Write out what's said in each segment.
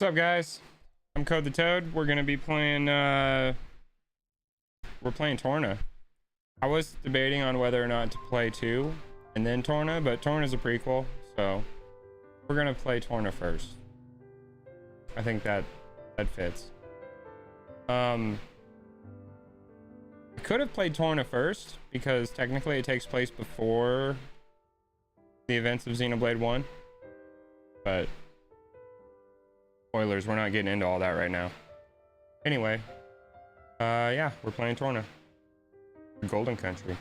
What's up, guys? I'm CodeTheToad. We're gonna be playing we're playing Torna. I was debating on whether or not to play 2 and then Torna, but Torna's a prequel, so we're gonna play Torna first. I think that fits. I could have played Torna first because technically it takes place before the events of Xenoblade 1, but spoilers, we're not getting into all that right now. Anyway, yeah, we're playing Torna. Golden Country.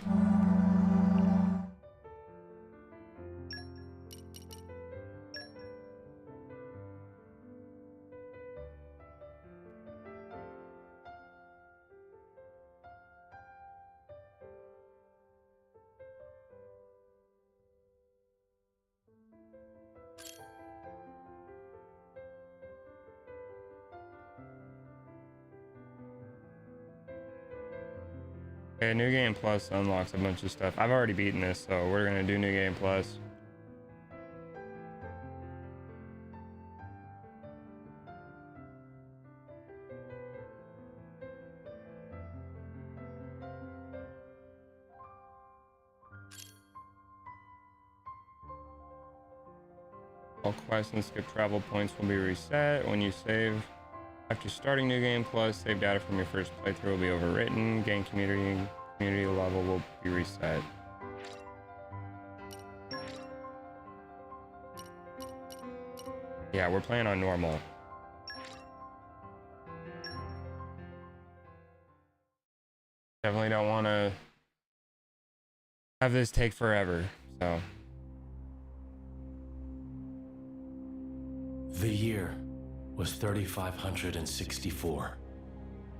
Okay, New Game Plus unlocks a bunch of stuff. I've already beaten this, so we're gonna do New Game Plus. All quests and skip travel points will be reset when you save. After starting New Game Plus, save data from your first playthrough will be overwritten. Game community level will be reset. Yeah, we're playing on normal. Definitely don't want to have this take forever, so. The year was 3564.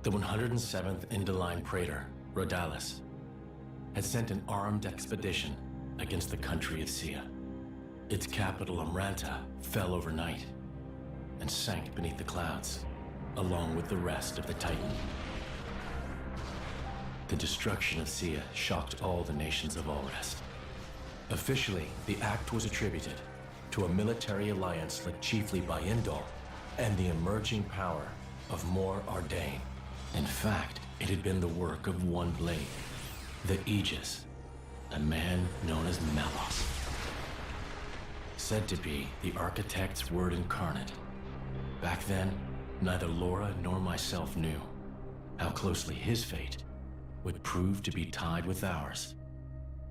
The 107th Indoline Praetor, Rhodalis, had sent an armed expedition against the country of Sia. Its capital, Amranta, fell overnight and sank beneath the clouds, along with the rest of the Titan. The destruction of Sia shocked all the nations of Allrest. Officially, the act was attributed to a military alliance led chiefly by Indol and the emerging power of Mor Ardain. In fact, it had been the work of one blade, the Aegis, a man known as Malos. Said to be the architect's word incarnate. Back then, neither Laura nor myself knew how closely his fate would prove to be tied with ours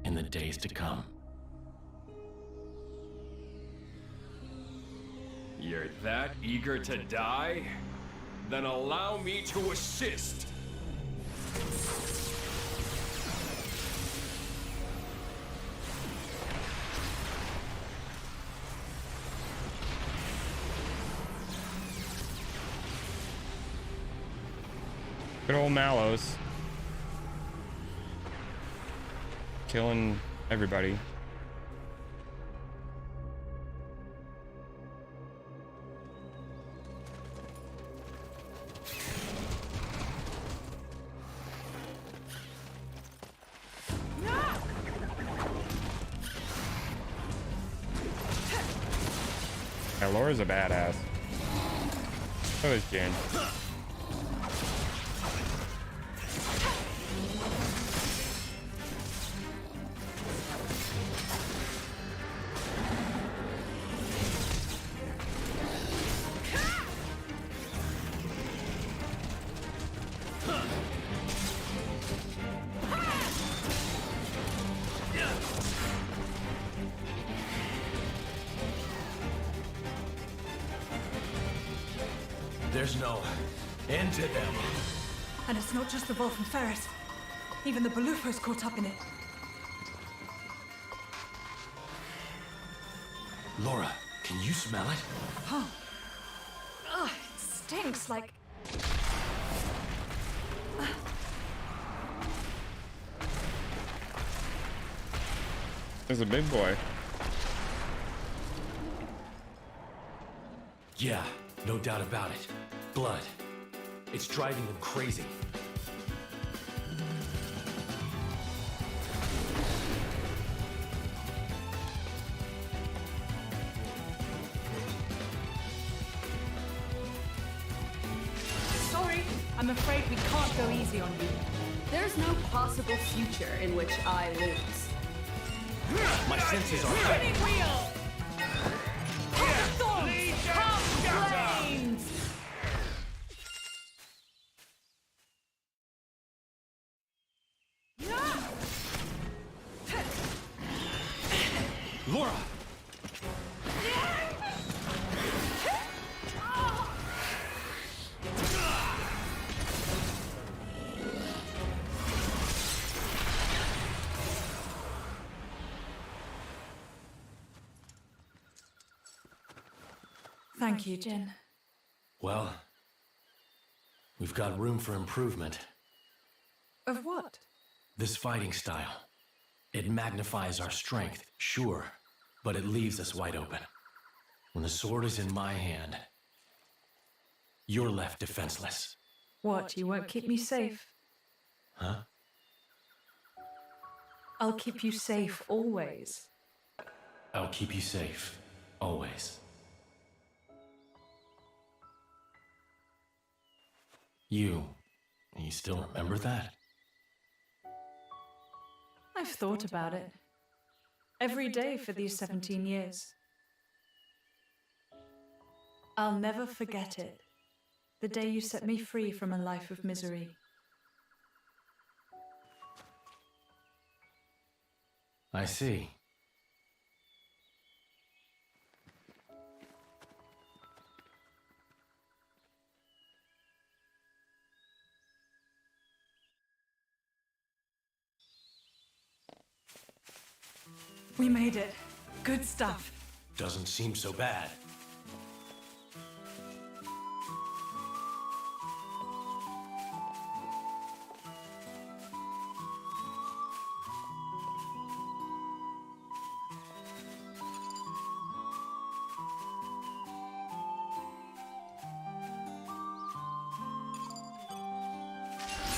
in the days to come. You're that eager to die? Then allow me to assist. Good old Malos. Killing everybody. Yeah, Laura's a badass. So is Jin. There's no end to them. And it's not just the Wolf and Ferris. Even the Balufos caught up in it. Laura, can you smell it? Huh. Ugh, it stinks like... There's a big boy. Yeah, no doubt about it. Blood. It's driving them crazy. I'm afraid we can't go easy on you. There's no possible future in which I lose. My senses are Spinning wheel! Thorns! Come flames! Laura! Thank you, Jin. Well, we've got room for improvement. Of what? This fighting style. It magnifies our strength, sure, but it leaves us wide open. When the sword is in my hand, you're left defenseless. What, you won't keep me safe? Huh? I'll keep you safe always. I'll keep you safe, always. You still remember that? I've thought about it. Every day for these 17 years. I'll never forget it. The day you set me free from a life of misery. I see. We made it. Good stuff. Doesn't seem so bad.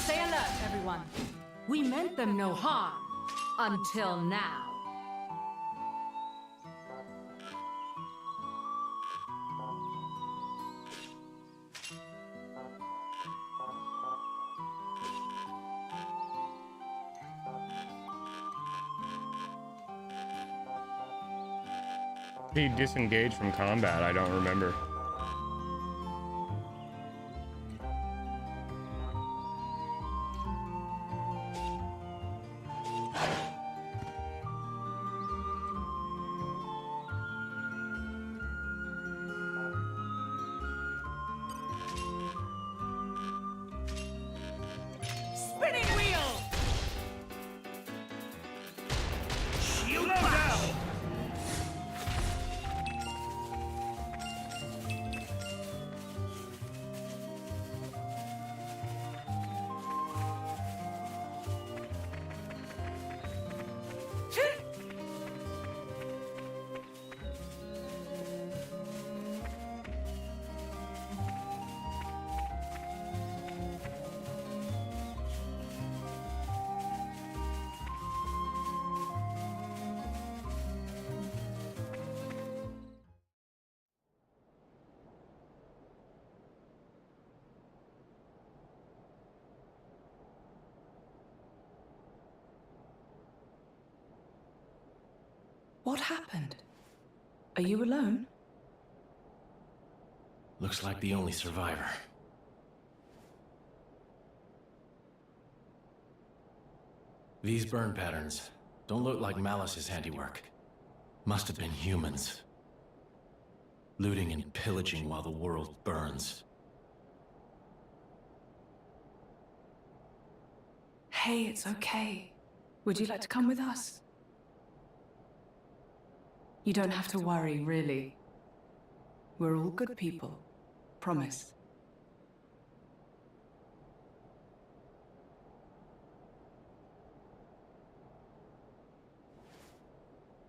Stay alert, everyone. We meant them no harm. Until now. He disengaged from combat, I don't remember. Spinning wheel! Shield down! What happened? Are you alone? Looks like the only survivor. These burn patterns don't look like Malice's handiwork. Must have been humans. Looting and pillaging while the world burns. Hey, it's okay. Would you like to come with us? You don't have to worry, really. We're all good people. Promise.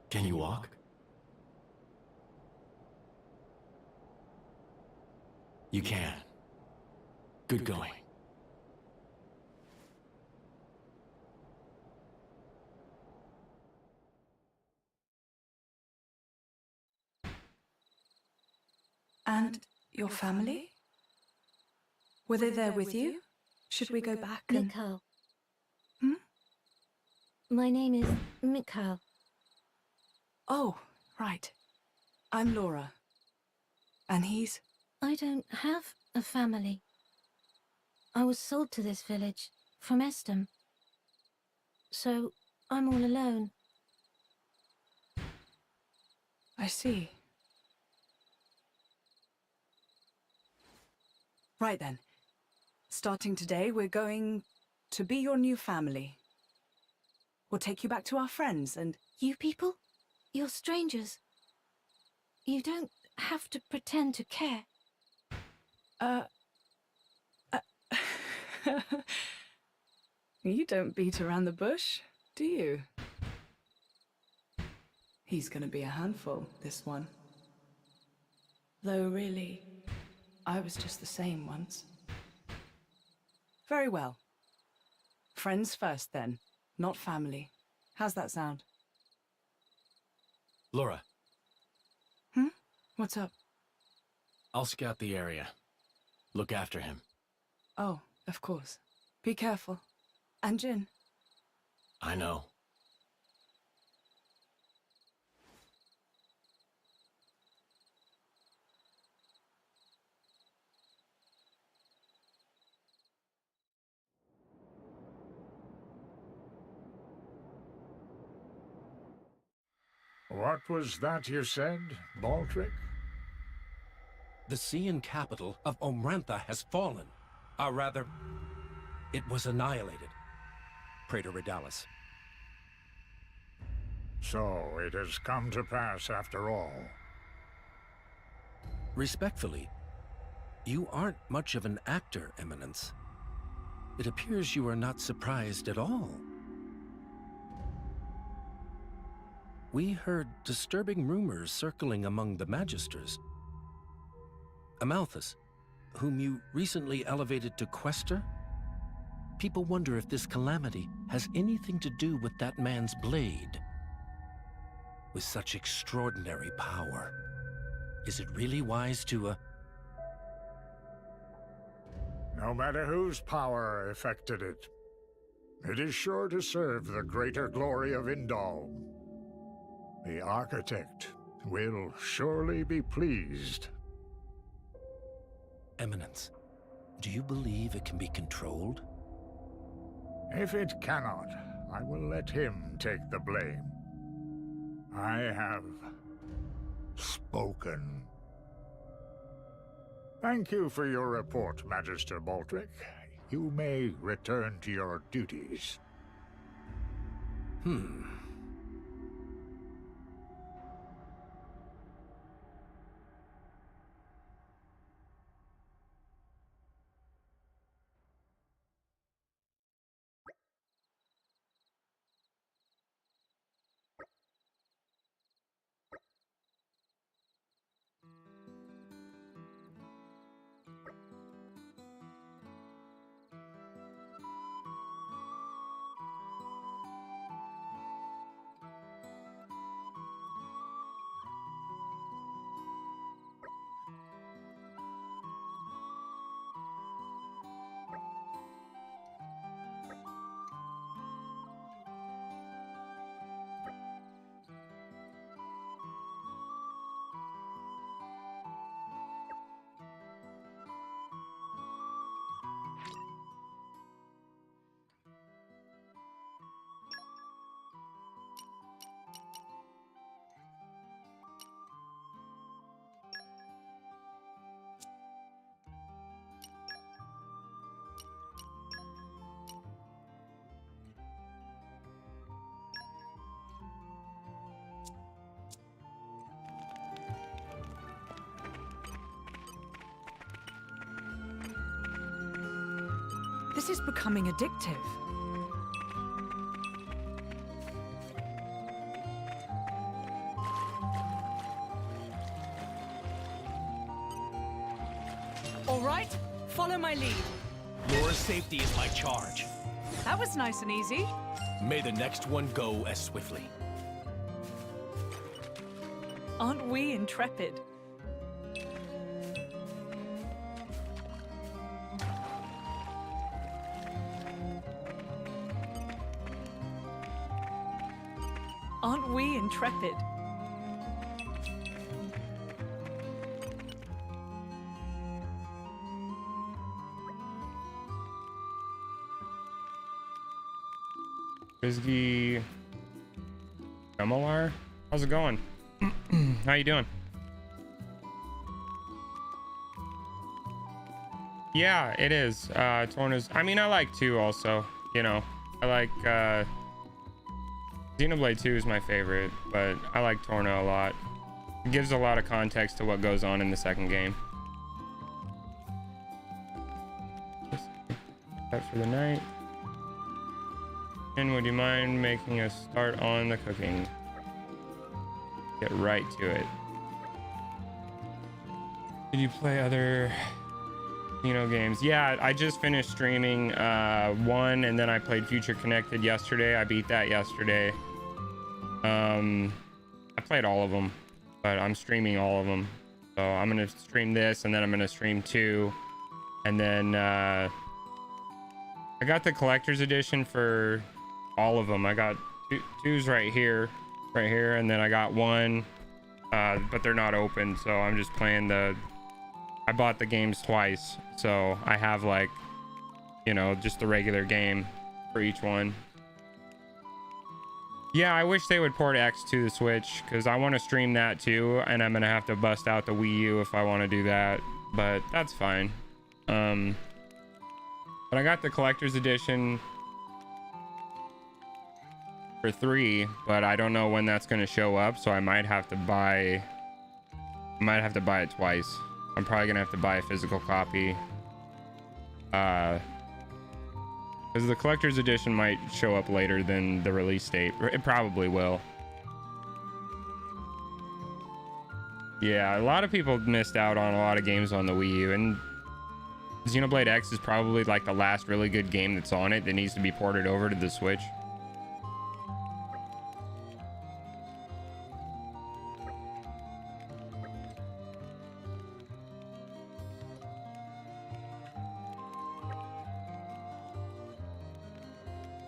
Can you walk? You can. Good going. And your family? Were they there with you? Should we go back and... Mikhail. Hmm? My name is Mikhail. Oh, right. I'm Laura. And he's... I don't have a family. I was sold to this village from Estem. So I'm all alone. I see. Right then. Starting today, we're going to be your new family. We'll take you back to our friends and... You people? You're strangers. You don't have to pretend to care. You don't beat around the bush, do you? He's gonna be a handful, this one. Though really, I was just the same once. Very well. Friends first then, not family. How's that sound? Laura, What's up? I'll scout the area. Look after him. Oh, of course. Be careful. And Jin. I know. What was that you said, Baldric? The Cian capital of Omrantha has fallen. Or rather, it was annihilated. Praetor Redalis. So it has come to pass after all. Respectfully, you aren't much of an actor, Eminence. It appears you are not surprised at all. We heard disturbing rumors circling among the Magisters. Amalthus, whom you recently elevated to Quester? People wonder if this calamity has anything to do with that man's blade. With such extraordinary power, is it really wise to, No matter whose power affected it, it is sure to serve the greater glory of Indal. The architect will surely be pleased. Eminence, do you believe it can be controlled? If it cannot, I will let him take the blame. I have spoken. Thank you for your report, Magister Baldric. You may return to your duties. This is becoming addictive. All right, follow my lead. Laura's safety is my charge. That was nice and easy. May the next one go as swiftly. Aren't we intrepid? Aren't we intrepid? Frisky Gummalar? How's it going? How you doing? Yeah, it is. Torna's, I mean, I like 2 also, you know. I like Xenoblade 2 is my favorite, but I like Torna a lot. It gives a lot of context to what goes on in the second game. That's for the night. And would you mind making a start on the cooking? Get right to it. Did you play other games? Yeah, I just finished streaming 1, and then I played Future Connected yesterday. I beat that yesterday. I played all of them, but I'm streaming all of them. So I'm gonna stream this, and then I'm gonna stream 2, and then I got the collector's edition for all of them. I got 2's right here, and then I got 1, but they're not open, so I'm just playing I bought the games twice, so I have, like, just the regular game for each one. Yeah, I wish they would port X to the Switch, because I want to stream that too, and I'm gonna have to bust out the Wii U if I want to do that, but that's fine. But I got the collector's edition for 3, but I don't know when that's going to show up, so I might have to buy it twice. I'm probably gonna have to buy a physical copy, because the collector's edition might show up later than the release date. It probably will. Yeah, a lot of people missed out on a lot of games on the Wii U, and Xenoblade X is probably like the last really good game that's on it that needs to be ported over to the Switch.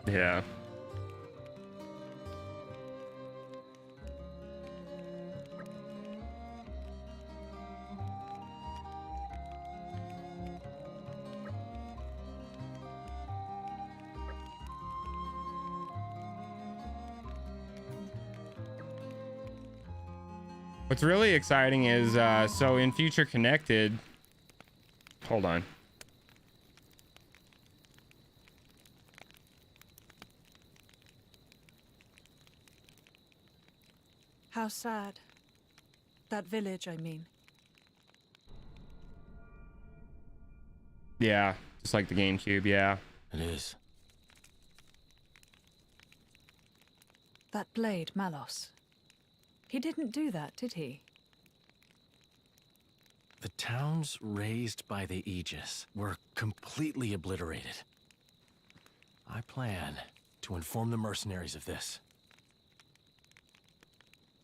Yeah. What's really exciting is, so in Future Connected, hold on. How sad. That village, I mean. Yeah, just like the GameCube, yeah. It is. That blade, Malos. He didn't do that, did he? The towns raised by the Aegis were completely obliterated. I plan to inform the mercenaries of this.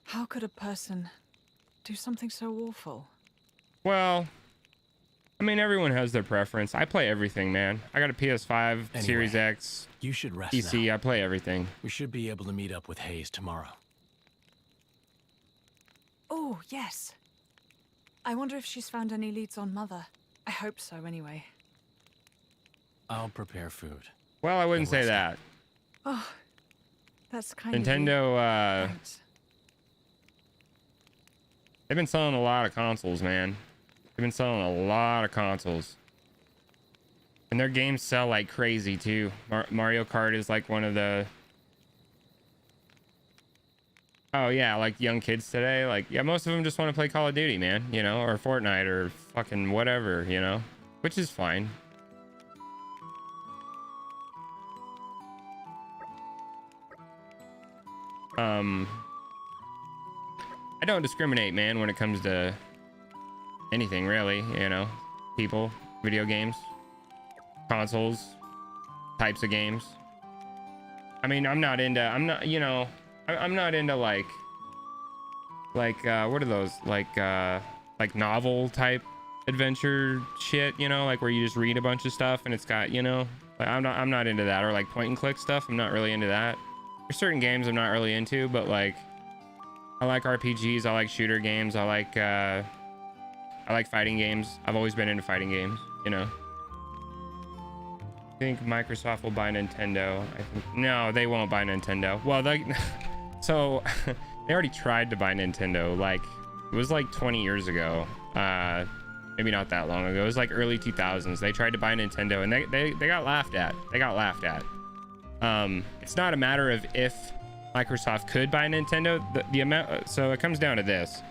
How could a person do something so awful? Well, I mean, everyone has their preference. I play everything, man. I got a PS5, Anyway, Series X, You should rest PC. now. I play everything. We should be able to meet up with Hayes tomorrow. Oh, yes. I wonder if she's found any leads on Mother. I hope so, anyway. I'll prepare food. Well, I wouldn't And say we'll that. Oh, that's kind of Nintendo, Thanks. they've been selling a lot of consoles, man. They've been selling a lot of consoles. And their games sell like crazy, too. Mario Kart is like one of the... Oh, yeah, like young kids today. Like, yeah, most of them just want to play Call of Duty, man. You know, or Fortnite or fucking whatever, you know? Which is fine. I don't discriminate, man, when it comes to anything, really, you know? People, video games, consoles, types of games. I mean, I'm not into like what are those? Like novel type adventure shit, you know, like where you just read a bunch of stuff and it's got, you know, like I'm not into that, or like point and click stuff. I'm not really into that. There's certain games I'm not really into, but like I like RPGs, I like shooter games, I like fighting games. I've always been into fighting games, you know. I think Microsoft will buy Nintendo. I think no, they won't buy Nintendo. Well, so they already tried to buy Nintendo. Like it was like 20 years ago. Maybe not that long ago. It was like early 2000s. They tried to buy Nintendo and they got laughed at. They got laughed at. It's not a matter of if Microsoft could buy Nintendo. The amount. So it comes down to this.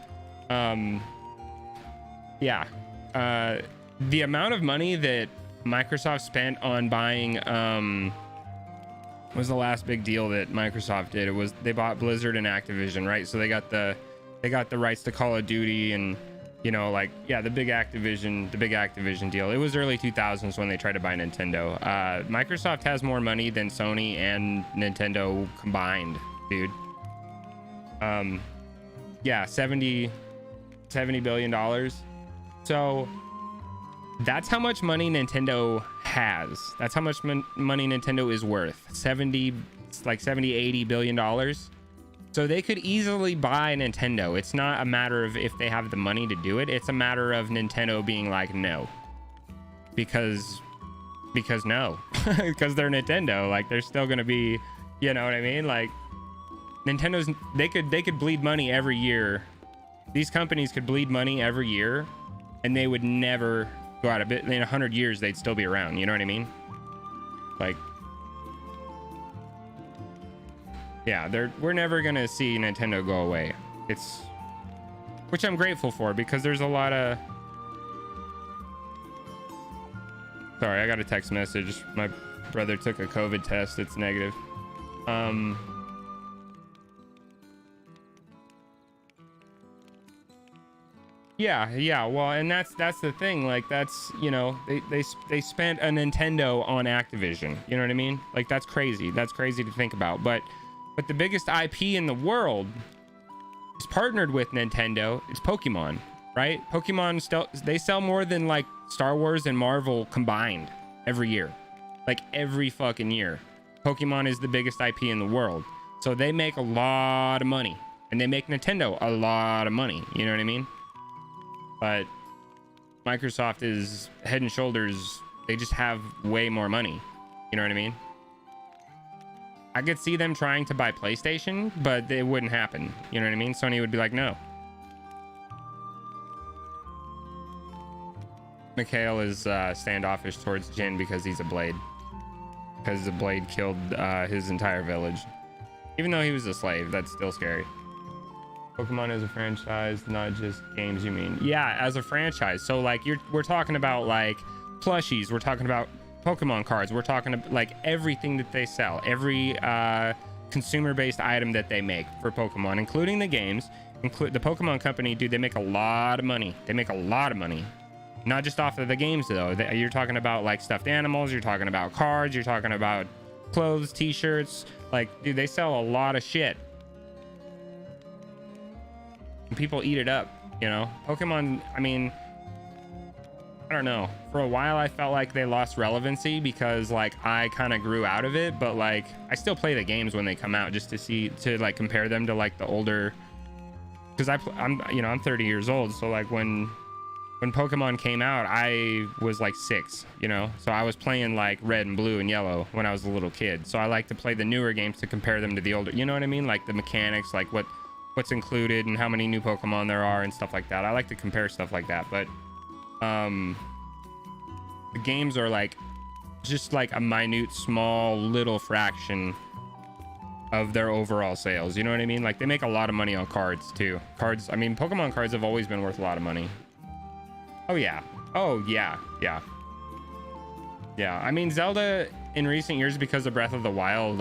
Yeah. The amount of money that Microsoft spent on buying was the last big deal that Microsoft did. It was they bought Blizzard and Activision, right? So they got the rights to Call of Duty and, you know, like, yeah, the big Activision deal. It was early 2000s when they tried to buy Nintendo. Microsoft has more money than Sony and Nintendo combined, dude. Yeah, 70 billion dollars. So that's how much money Nintendo has. That's how much money Nintendo is worth. 70, 80 billion dollars. So they could easily buy Nintendo. It's not a matter of if they have the money to do it. It's a matter of Nintendo being like, no. Because no. Because they're Nintendo. Like, they're still gonna be, you know what I mean? Like, Nintendo's, they could bleed money every year. These companies could bleed money every year and they would never go out of it. In 100 years, they'd still be around. You know what I mean? Like, yeah, we're never gonna see Nintendo go away. Which I'm grateful for, because there's a lot of. Sorry, I got a text message. My brother took a COVID test. It's negative. Yeah. Well, and that's the thing. Like, that's, you know, they spent a Nintendo on Activision. You know what I mean? Like, that's crazy. That's crazy to think about. But the biggest IP in the world is partnered with Nintendo. It's Pokemon, right? Pokemon they sell more than like Star Wars and Marvel combined every year. Like, every fucking year. Pokemon is the biggest IP in the world. So they make a lot of money. And they make Nintendo a lot of money. You know what I mean? But Microsoft is head and shoulders. They just have way more money. You know what I mean? I could see them trying to buy PlayStation, but it wouldn't happen. You know what I mean? Sony would be like, no. Mikhail is standoffish towards Jin because he's a Blade. Because the Blade killed his entire village. Even though he was a slave, that's still scary. Pokemon as a franchise, not just games, you mean? Yeah, as a franchise. So like we're talking about like plushies, we're talking about Pokemon cards, we're talking about like everything that they sell, every consumer-based item that they make for Pokemon, including the games, the Pokemon company, dude, they make a lot of money. They make a lot of money. Not just off of the games though. You're talking about like stuffed animals, you're talking about cards, you're talking about clothes, t-shirts. Like, dude, they sell a lot of shit. And people eat it up, you know? Pokemon, I mean, I don't know. For a while, I felt like they lost relevancy because like I kind of grew out of it, but like I still play the games when they come out just to like compare them to like the older, because I'm 30 years old, so like when Pokemon came out, I was like 6, you know, so I was playing like Red and Blue and Yellow when I was a little kid. So I like to play the newer games to compare them to the older, you know what I mean? Like the mechanics, like what's included and how many new Pokemon there are and stuff like that. I like to compare stuff like that, but the games are like just like a minute, small, little fraction of their overall sales. You know what I mean? Like they make a lot of money on cards too. Cards, I mean, Pokemon cards have always been worth a lot of money. Oh yeah. Oh yeah. Yeah. Yeah. I mean, Zelda in recent years, because of Breath of the Wild,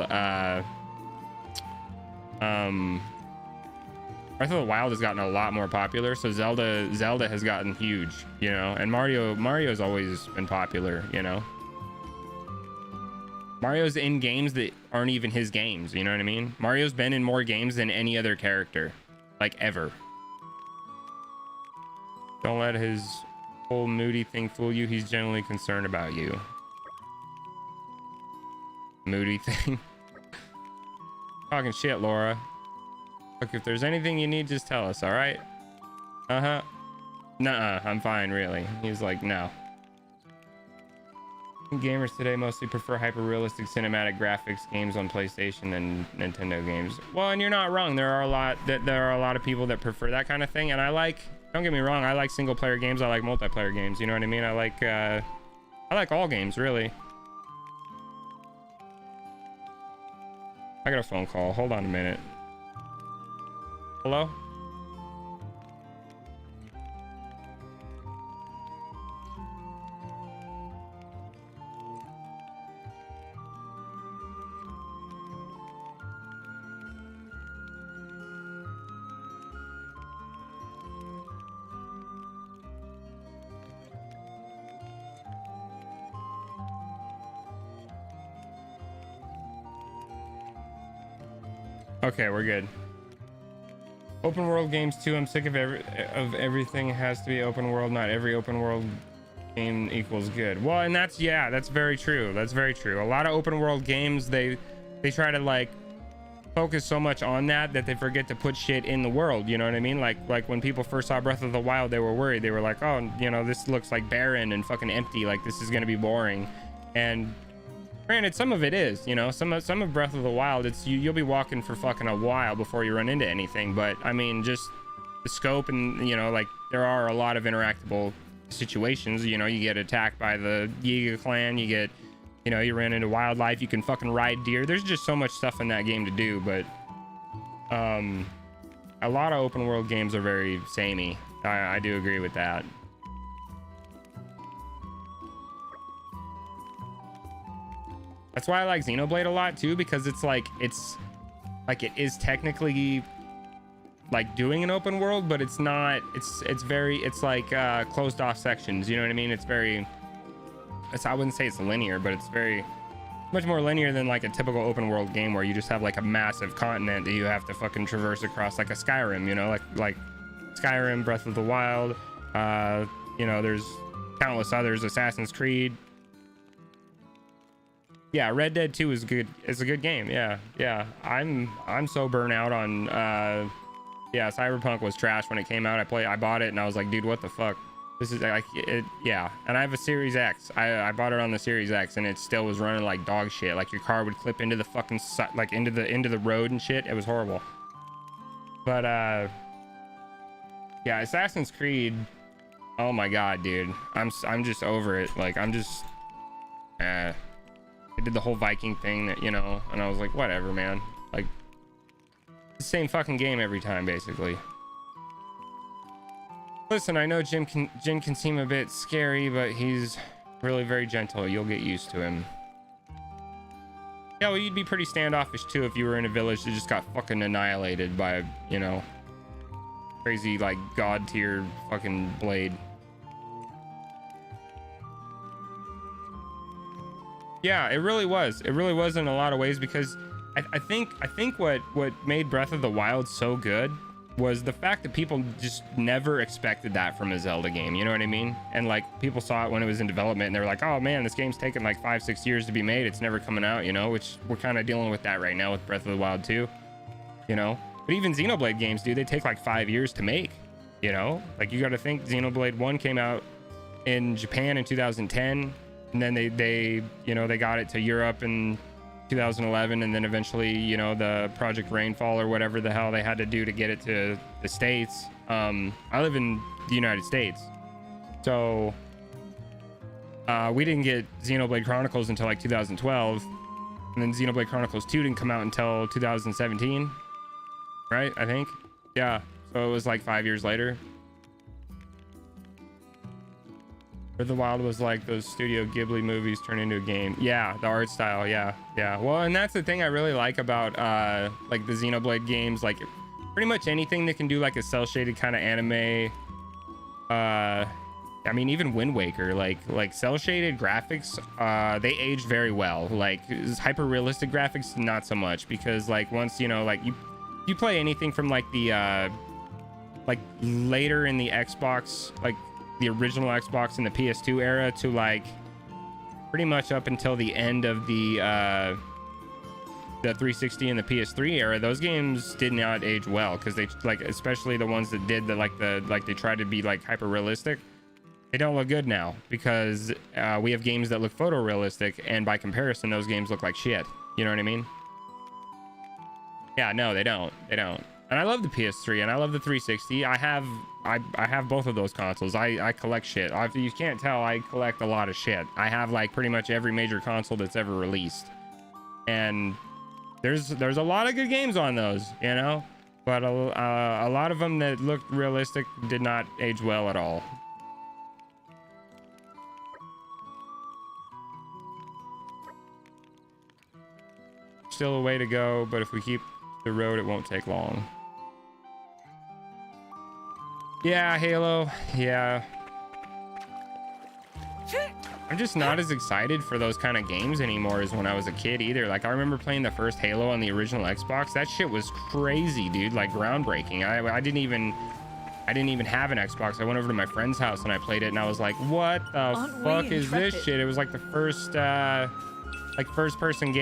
Breath of the Wild has gotten a lot more popular, so Zelda has gotten huge, you know, and Mario's always been popular, you know. Mario's in games that aren't even his games, you know what I mean? Mario's been in more games than any other character, like ever. Don't let his whole moody thing fool you. He's genuinely concerned about you. Moody thing. Talking shit, Laura. Look, if there's anything you need, just tell us, all right? Uh-huh. Nuh-uh, I'm fine, really. He's like, no. Gamers today mostly prefer hyper-realistic cinematic graphics games on PlayStation than Nintendo games. Well, and you're not wrong. There are a lot of people that prefer that kind of thing, and I like, don't get me wrong, I like single-player games, I like multiplayer games, you know what I mean? I like all games, really. I got a phone call. Hold on a minute. Hello? Okay, we're good. Open world games too. I'm sick of everything has to be open world. Not every open world game equals good. Well, and that's very true. That's very true. A lot of open world games, they try to like focus so much on that they forget to put shit in the world. You know what I mean? Like when people first saw Breath of the Wild, they were worried. They were like, oh, you know, this looks like barren and fucking empty. Like this is gonna be boring. And granted, some of it is, you know, some of Breath of the Wild, it's you'll be walking for fucking a while before you run into anything. But I mean, just the scope and, you know, like there are a lot of interactable situations. You know, you get attacked by the Yiga clan, you get, you know, you ran into wildlife, you can fucking ride deer. There's just so much stuff in that game to do. But a lot of open world games are very samey. I do agree with that. That's why I like Xenoblade a lot too, because it's like it is technically like doing an open world, but it's not. It's like closed off sections. You know what I mean? I wouldn't say it's linear, but it's very much more linear than like a typical open world game where you just have like a massive continent that you have to fucking traverse across, like a Skyrim. You know, like Skyrim, Breath of the Wild. You know, there's countless others. Assassin's Creed. Yeah, Red Dead 2 is good. It's a good game. Yeah. I'm so burnt out on yeah, Cyberpunk was trash when it came out. I bought it and I was like, dude, what the fuck? This is like it. Yeah, and I have a Series X. I bought it on the Series X and it still was running like dog shit. Like your car would clip into the fucking like into the road and shit. It was horrible. But yeah, Assassin's Creed. Oh my god, dude. I'm just over it. Like I'm just I did the whole Viking thing that, you know, and I was like, whatever, man. Like, the same fucking game every time, basically. Listen, I know Jin can seem a bit scary, but he's really very gentle. You'll get used to him. Yeah, well, you'd be pretty standoffish, too, if you were in a village that just got fucking annihilated by, you know, crazy, like, god-tier fucking blade. Yeah, it really was. It really was in a lot of ways, because I think what made Breath of the Wild so good was the fact that people just never expected that from a Zelda game. You know what I mean? And like people saw it when it was in development and they were like, oh man, this game's taken like 5-6 years to be made. It's never coming out, you know, which we're kind of dealing with that right now with Breath of the Wild 2, you know. But even Xenoblade games, dude, they take like 5 years to make, you know. Like you got to think Xenoblade 1 came out in Japan in 2010. And then they you know, they got it to Europe in 2011, and then eventually, you know, the Project Rainfall or whatever the hell they had to do to get it to the States. I live in the United States, so we didn't get Xenoblade Chronicles until like 2012, and then Xenoblade Chronicles 2 didn't come out until 2017, right? I think. Yeah, so it was like 5 years later. Breath of the Wild was like those Studio Ghibli movies turned into a game. Yeah, the art style. Yeah. Well, and that's the thing I really like about like the Xenoblade games. Like pretty much anything that can do like a cel-shaded kind of anime. I mean, even Wind Waker, like cel-shaded graphics, they aged very well. Like hyper realistic graphics, not so much, because like once, you know, like you play anything from like the like later in the Xbox, like the original Xbox and the PS2 era, to like pretty much up until the end of the the 360 and the PS3 era, those games did not age well, because they like, especially the ones that did like they tried to be like hyper realistic. They don't look good now because we have games that look photorealistic, and by comparison, those games look like shit. You know what I mean? Yeah, no, they don't. They don't. And I love the PS3 and I love the 360. I have both of those consoles. I collect shit. You can't tell, I collect a lot of shit. I have like pretty much every major console that's ever released, and there's a lot of good games on those, you know, but a lot of them that looked realistic did not age well at all. Still a way to go, but if we keep the road, it won't take long. Yeah, Halo. Yeah. I'm just not as excited for those kind of games anymore as when I was a kid either. Like, I remember playing the first Halo on the original Xbox. That shit was crazy, dude. Like, groundbreaking. I didn't even have an Xbox. I went over to my friend's house and I played it, and I was like, what the fuck is this shit? It was like the first like first person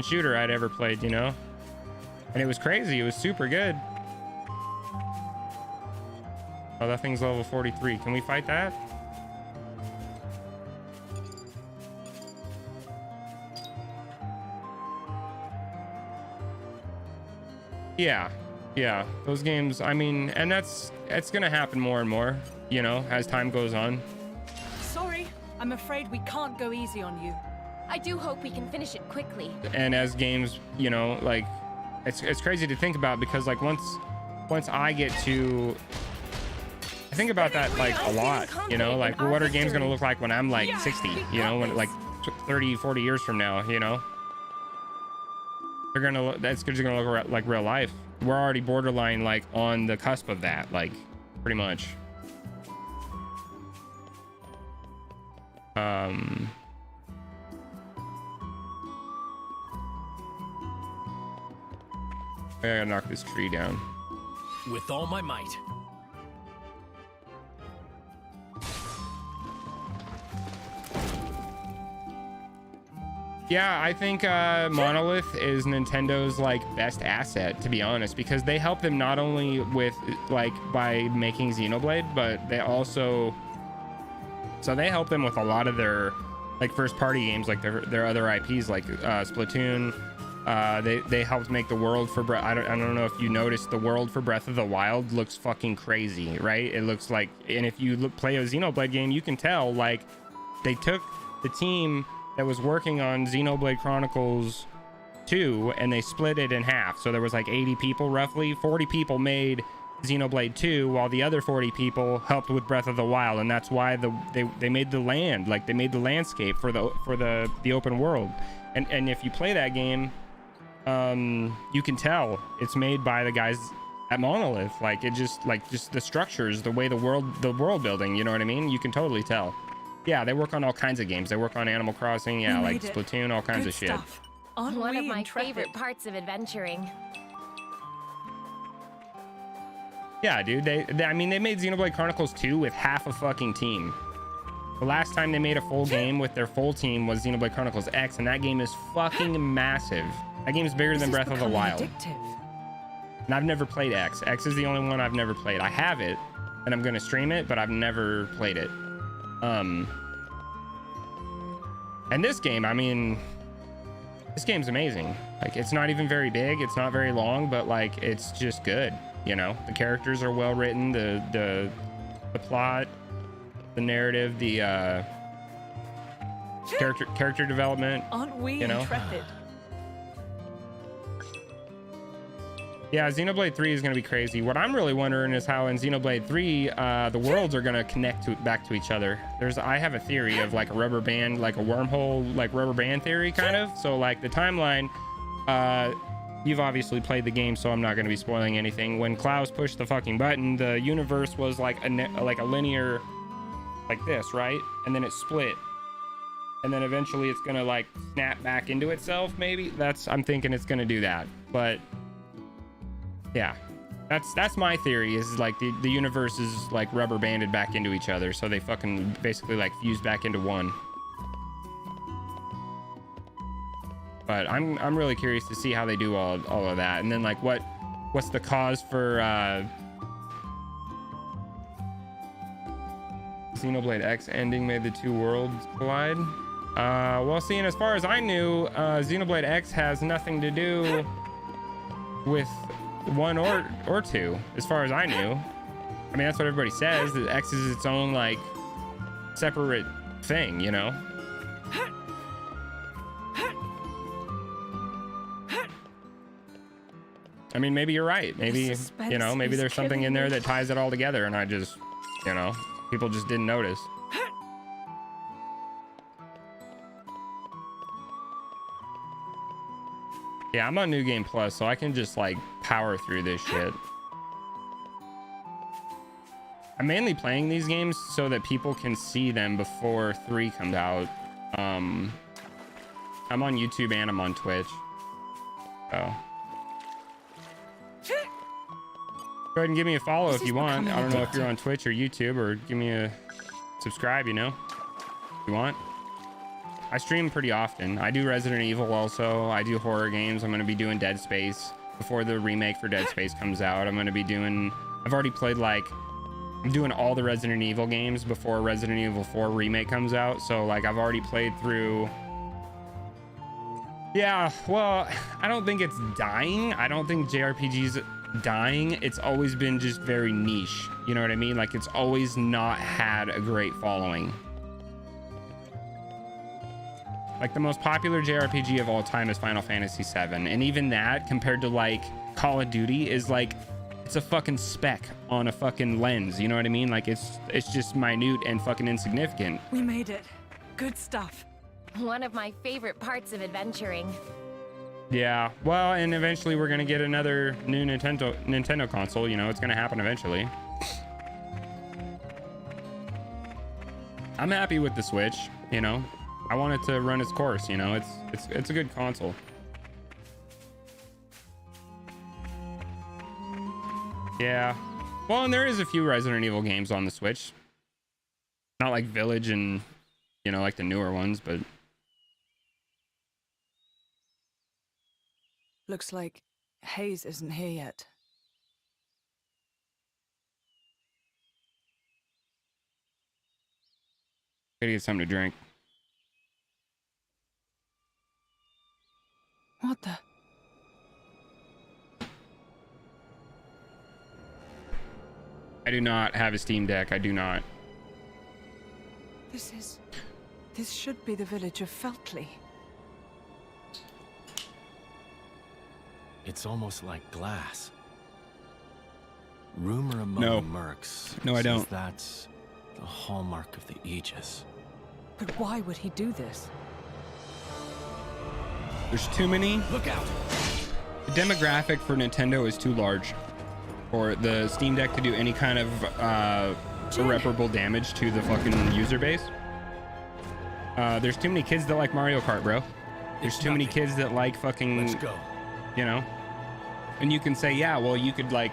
shooter I'd ever played, you know? And it was crazy. It was super good. Oh, that thing's level 43. Can we fight that? Yeah, those games, I mean, and it's gonna happen more and more, you know, as time goes on. Sorry, I'm afraid we can't go easy on you. I do hope we can finish it quickly. And as games, you know, like, it's crazy to think about, because like once I get to, I think about that like a lot, you know, like what are games gonna look like when I'm like 60, you know, when like 30, 40 years from now, you know? That's just gonna look like real life. We're already borderline like on the cusp of that, like pretty much. I gotta knock this tree down. With all my might. Yeah, I think Monolith is Nintendo's like best asset, to be honest, because they help them not only with like by making Xenoblade, but they also, so they help them with a lot of their like first party games, like their other IPs, like Splatoon. They helped make the world for I don't know if you noticed, the world for Breath of the Wild looks fucking crazy, right? It looks like, and if you play a Xenoblade game, you can tell like they took the team that was working on Xenoblade Chronicles 2 and they split it in half. So there was like 80 people roughly. 40 people made Xenoblade 2 while the other 40 people helped with Breath of the Wild, and that's why they made the land, like they made the landscape for the open world. And if you play that game, you can tell it's made by the guys at Monolith. Like it just the structures, the way the world building, you know what I mean? You can totally tell. Yeah, they work on all kinds of games. They work on Animal Crossing, yeah, like Splatoon, all kinds of shit. One of my favorite parts of adventuring. Yeah, dude, I mean, they made Xenoblade Chronicles 2 with half a fucking team. The last time they made a full game with their full team was Xenoblade Chronicles X, and that game is fucking massive. That game is bigger than Breath of the Wild. And I've never played X. X is the only one I've never played. I have it, and I'm gonna stream it, but I've never played it. And this game, I mean, this game's amazing. Like, it's not even very big, it's not very long, but like, it's just good, you know? The characters are well written, the plot, the narrative, the character development. Aren't we intrepid? Yeah, Xenoblade 3 is going to be crazy. What I'm really wondering is how in Xenoblade 3, the worlds are going to connect back to each other. I have a theory of like a rubber band, like a wormhole, like rubber band theory, kind of. So like the timeline, you've obviously played the game, so I'm not going to be spoiling anything. When Klaus pushed the fucking button, the universe was like a linear, like this, right? And then it split. And then eventually it's going to like snap back into itself, maybe. I'm thinking it's going to do that. But yeah, that's my theory, is like the universe is like rubber banded back into each other, so they fucking basically like fuse back into one. But I'm really curious to see how they do all of that, and then like what's the cause for Xenoblade X ending made the two worlds collide. Well, seeing as far as I knew, Xenoblade X has nothing to do with 1 or 2, as far as I knew. I mean, that's what everybody says, that X is its own like separate thing, you know. I mean, maybe you're right. Maybe, you know, maybe there's something in there that ties it all together, and I just, you know, people just didn't notice. Yeah, I'm on New Game Plus, so I can just like power through this shit. I'm mainly playing these games so that people can see them before 3 comes out. I'm on YouTube and I'm on Twitch. Oh. Go ahead and give me a follow if you want. I don't know if you're on Twitch or YouTube, or give me a subscribe, you know, if you want. I stream pretty often. I do Resident Evil also. I do horror games. I'm going to be doing Dead Space before the remake for Dead Space comes out. I'm going to be doing, I've already played like, I'm doing all the Resident Evil games before Resident Evil 4 remake comes out. So like I've already played through. Yeah, well, I don't think it's dying. I don't think JRPGs dying. It's always been just very niche. You know what I mean? Like it's always not had a great following. Like the most popular JRPG of all time is Final Fantasy VII, and even that compared to like Call of Duty is like, it's a fucking speck on a fucking lens. You know what I mean? Like it's just minute and fucking insignificant. We made it. Good stuff. One of my favorite parts of adventuring. Yeah, well, and eventually we're gonna get another new Nintendo console. You know, it's gonna happen eventually. I'm happy with the Switch. You know, I want it to run its course. You know, it's a good console. Yeah, well, and there is a few Resident Evil games on the Switch. Not like Village and, you know, like the newer ones, but. Looks like Hayes isn't here yet. Gotta get something to drink. What the? I do not have a Steam Deck. I do not. This should be the village of Feltley. It's almost like glass. Rumor among No. the mercs. No, I says don't. That's the hallmark of the Aegis. But why would he do this? There's too many. Look out! The demographic for Nintendo is too large for the Steam Deck to do any kind of irreparable damage to the fucking user base. There's too many kids that like Mario Kart, bro. There's too many kids that like fucking. Let's go. You know, and you can say, yeah, well, you could like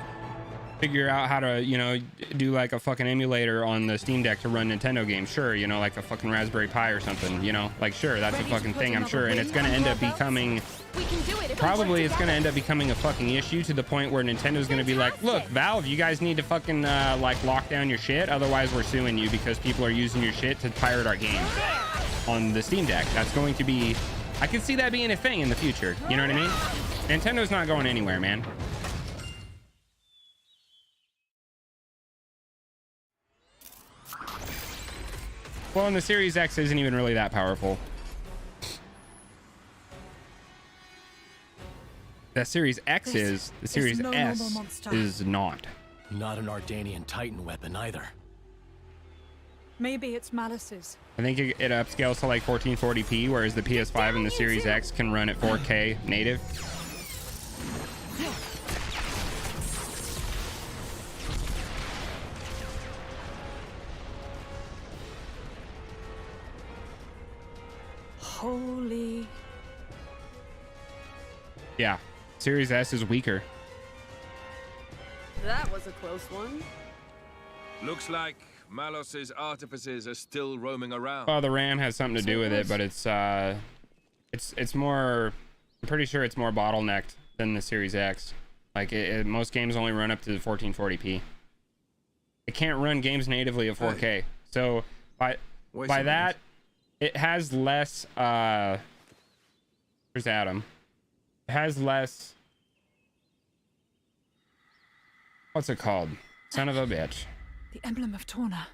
figure out how to, you know, do like a fucking emulator on the Steam Deck to run Nintendo games. Sure, you know, like a fucking Raspberry Pi or something, you know, like sure, that's a fucking thing, I'm sure. And it's going to end up becoming, probably it's going to end up becoming a fucking issue to the point where Nintendo's going to be like, look, Valve, you guys need to fucking like lock down your shit. Otherwise we're suing you because people are using your shit to pirate our games on the Steam Deck. That's going to be, I could see that being a thing in the future. You know what I mean? Nintendo's not going anywhere, man. Well, and the Series X isn't even really that powerful. The Series X is. The Series S is not. Not an Ardanian Titan weapon either. Maybe it's Malice's. I think it upscales to like 1440p, whereas the PS5 and the Series X can run at 4K native. Holy. Yeah, Series S is weaker. That was a close one. Looks like Malos's artificers are still roaming around. Well, the RAM has something to do with it, but it's it's more. I'm pretty sure it's more bottlenecked than the Series X. Like most games only run up to 1440p. It can't run games natively at 4K. Hey. So by that, it has less. Where's Adam? It has less. What's it called? Son of a bitch. The emblem of Torna.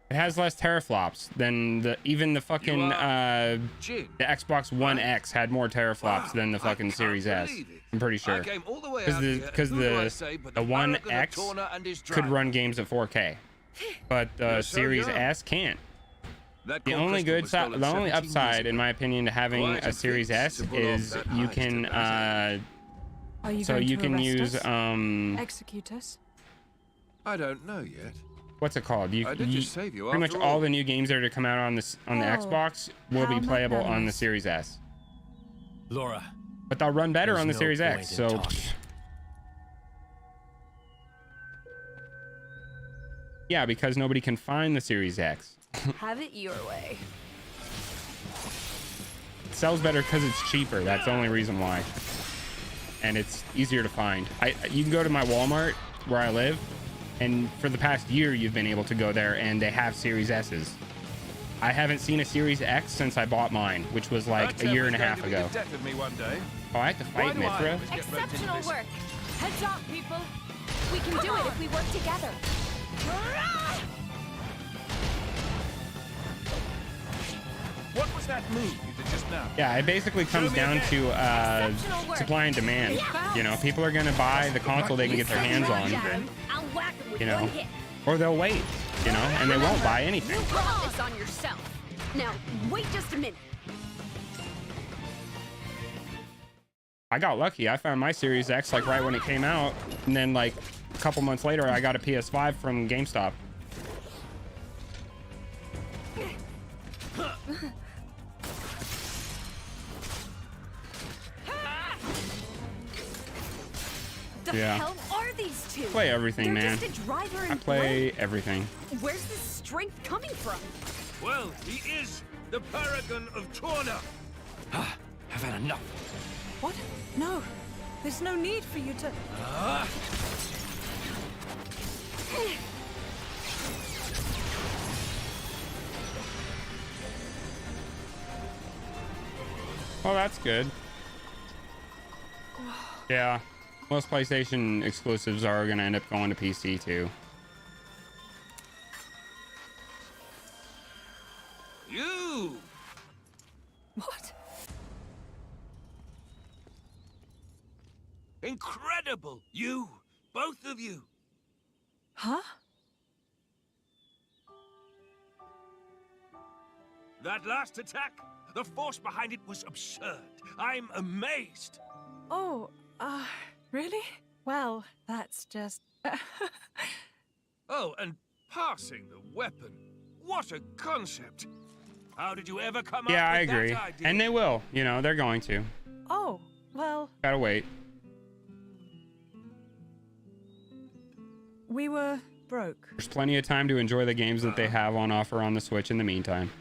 It has less teraflops than even the fucking the Xbox One X had more teraflops than the fucking Series S. I'm pretty sure. Because the One X could run games at 4K, but the Series S can't. The only upside, in my opinion, to having a Series S is you can use Execute us? I don't know yet. what's it called? I did just save you, pretty much after all all. the new games that are to come out on the Xbox will be playable on the Series S. Laura. But they'll run better There's on the no Series point X. in So talking. yeah, because nobody can find the Series X. Have it your way. It sells better because it's cheaper. That's the only reason why. And it's easier to find. You can go to my Walmart where I live, and for the past year you've been able to go there and they have Series S's. I haven't seen a Series X since I bought mine, which was like a year and a half ago. Oh, I have to fight Mithra? Exceptional work. Heads up, people. We can do it if we work together. What was that move you did just now? Yeah, it basically comes down to supply and demand. You know, people are gonna buy the console they can get their hands on. You know, or they'll wait. You know, and they won't buy anything. You brought this on yourself. Now, wait just a minute. I got lucky. I found my Series X like right when it came out, and then like a couple months later, I got a PS5 from GameStop. The Yeah. hell are these two? Play everything, They're man. Just a driver I and play everything. Where's this strength coming from? Well, he is the paragon of Torna. I've had enough. What? No. There's no need for you to... Oh, that's good. Yeah, most PlayStation exclusives are gonna end up going to PC too. You! What? Incredible! You! Both of you! Huh? That last attack, the force behind it was absurd. I'm amazed. Oh, really? Well, that's just... Oh, and passing the weapon. What a concept. How did you ever come Yeah, up I with agree. that idea? And they will. You know, they're going to. Oh, well, Gotta wait. we were broke. There's plenty of time to enjoy the games that they have on offer on the Switch in the meantime.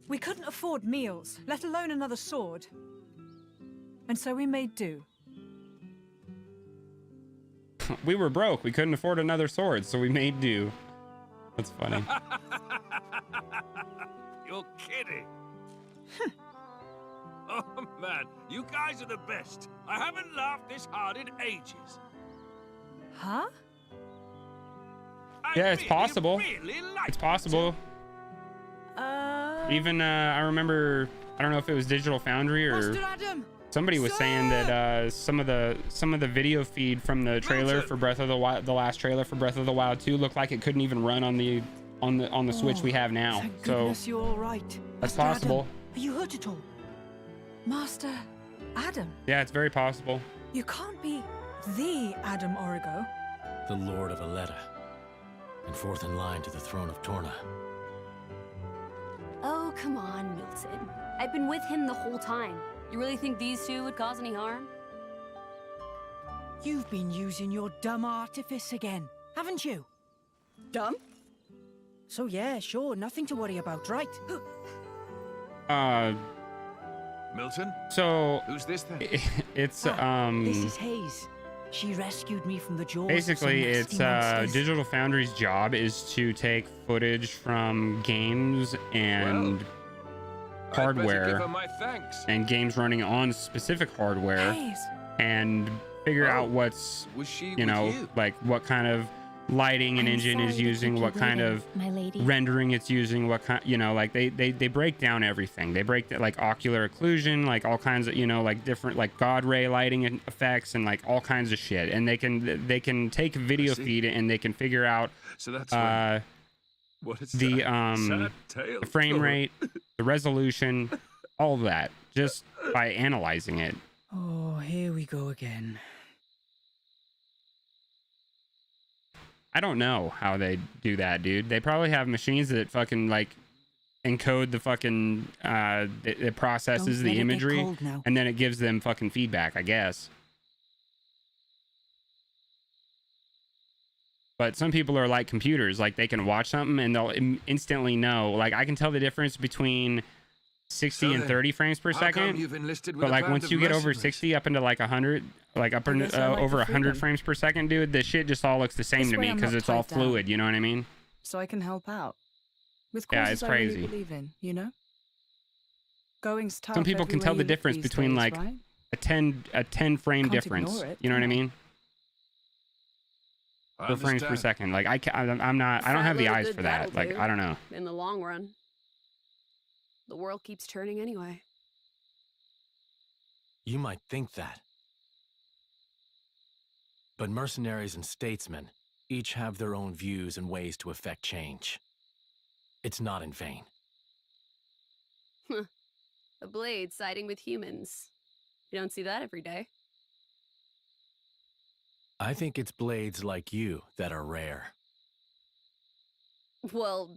We couldn't afford meals, let alone another sword. And so we made do. We were broke. We couldn't afford another sword, so we made do. That's funny. You're kidding. Oh man, you guys are the best. I haven't laughed this hard in ages. Huh? I Yeah, it's really, possible. really like It's possible. Even I remember, I don't know if it was Digital Foundry or Master Adam! somebody was saying that some of the video feed from the trailer for Breath of the Wild, the last trailer for Breath of the Wild 2, looked like it couldn't even run on the Switch we have now. Thank So goodness you're all right. that's Master Adam, possible. are you hurt at all? Master Adam? Yeah, it's very possible. You can't be the Adam Origo. The Lord of Aletta. And fourth in line to the throne of Torna. Oh, come on, Milton. I've been with him the whole time. You really think these two would cause any harm? You've been using your dumb artifice again, haven't you? Dumb? So yeah, sure, nothing to worry about, right? Milton? So Who's this then? it's This is Hayes. She rescued me from the jaws. basically it's Digital Foundry's job is to take footage from games and hardware and games running on specific hardware and figure out what's like what kind of lighting an engine is using, what kind of rendering it's using, what kind, like they break down everything. They break like ocular occlusion, like all kinds of, like different like God ray lighting effects and like all kinds of shit. And they can take video feed and they can figure out the frame rate, the resolution, all of that just by analyzing it. Oh, here we go again. I don't know how they do that, dude. They probably have machines that fucking like encode the fucking it processes the imagery and then it gives them fucking feedback, I guess. But some people are like computers, like they can watch something and they'll instantly know. Like I can tell the difference between 60 and 30 frames per second, but like once you get over 60 up into like 100, like up over 100 frames per second, dude, the shit just all looks the same to me because it's all fluid. You know what I mean? So I can help out with yeah, causes it's I crazy. really believe in, you know. Going's tough. Some people can tell the difference between like right? a 10 frame difference. You know what I mean? 4 frames per second. Like I don't have the eyes for that. Like I don't know. In the long run, the world keeps turning anyway. You might think that. But mercenaries and statesmen each have their own views and ways to effect change. It's not in vain. A blade siding with humans. You don't see that every day. I think it's blades like you that are rare. Well,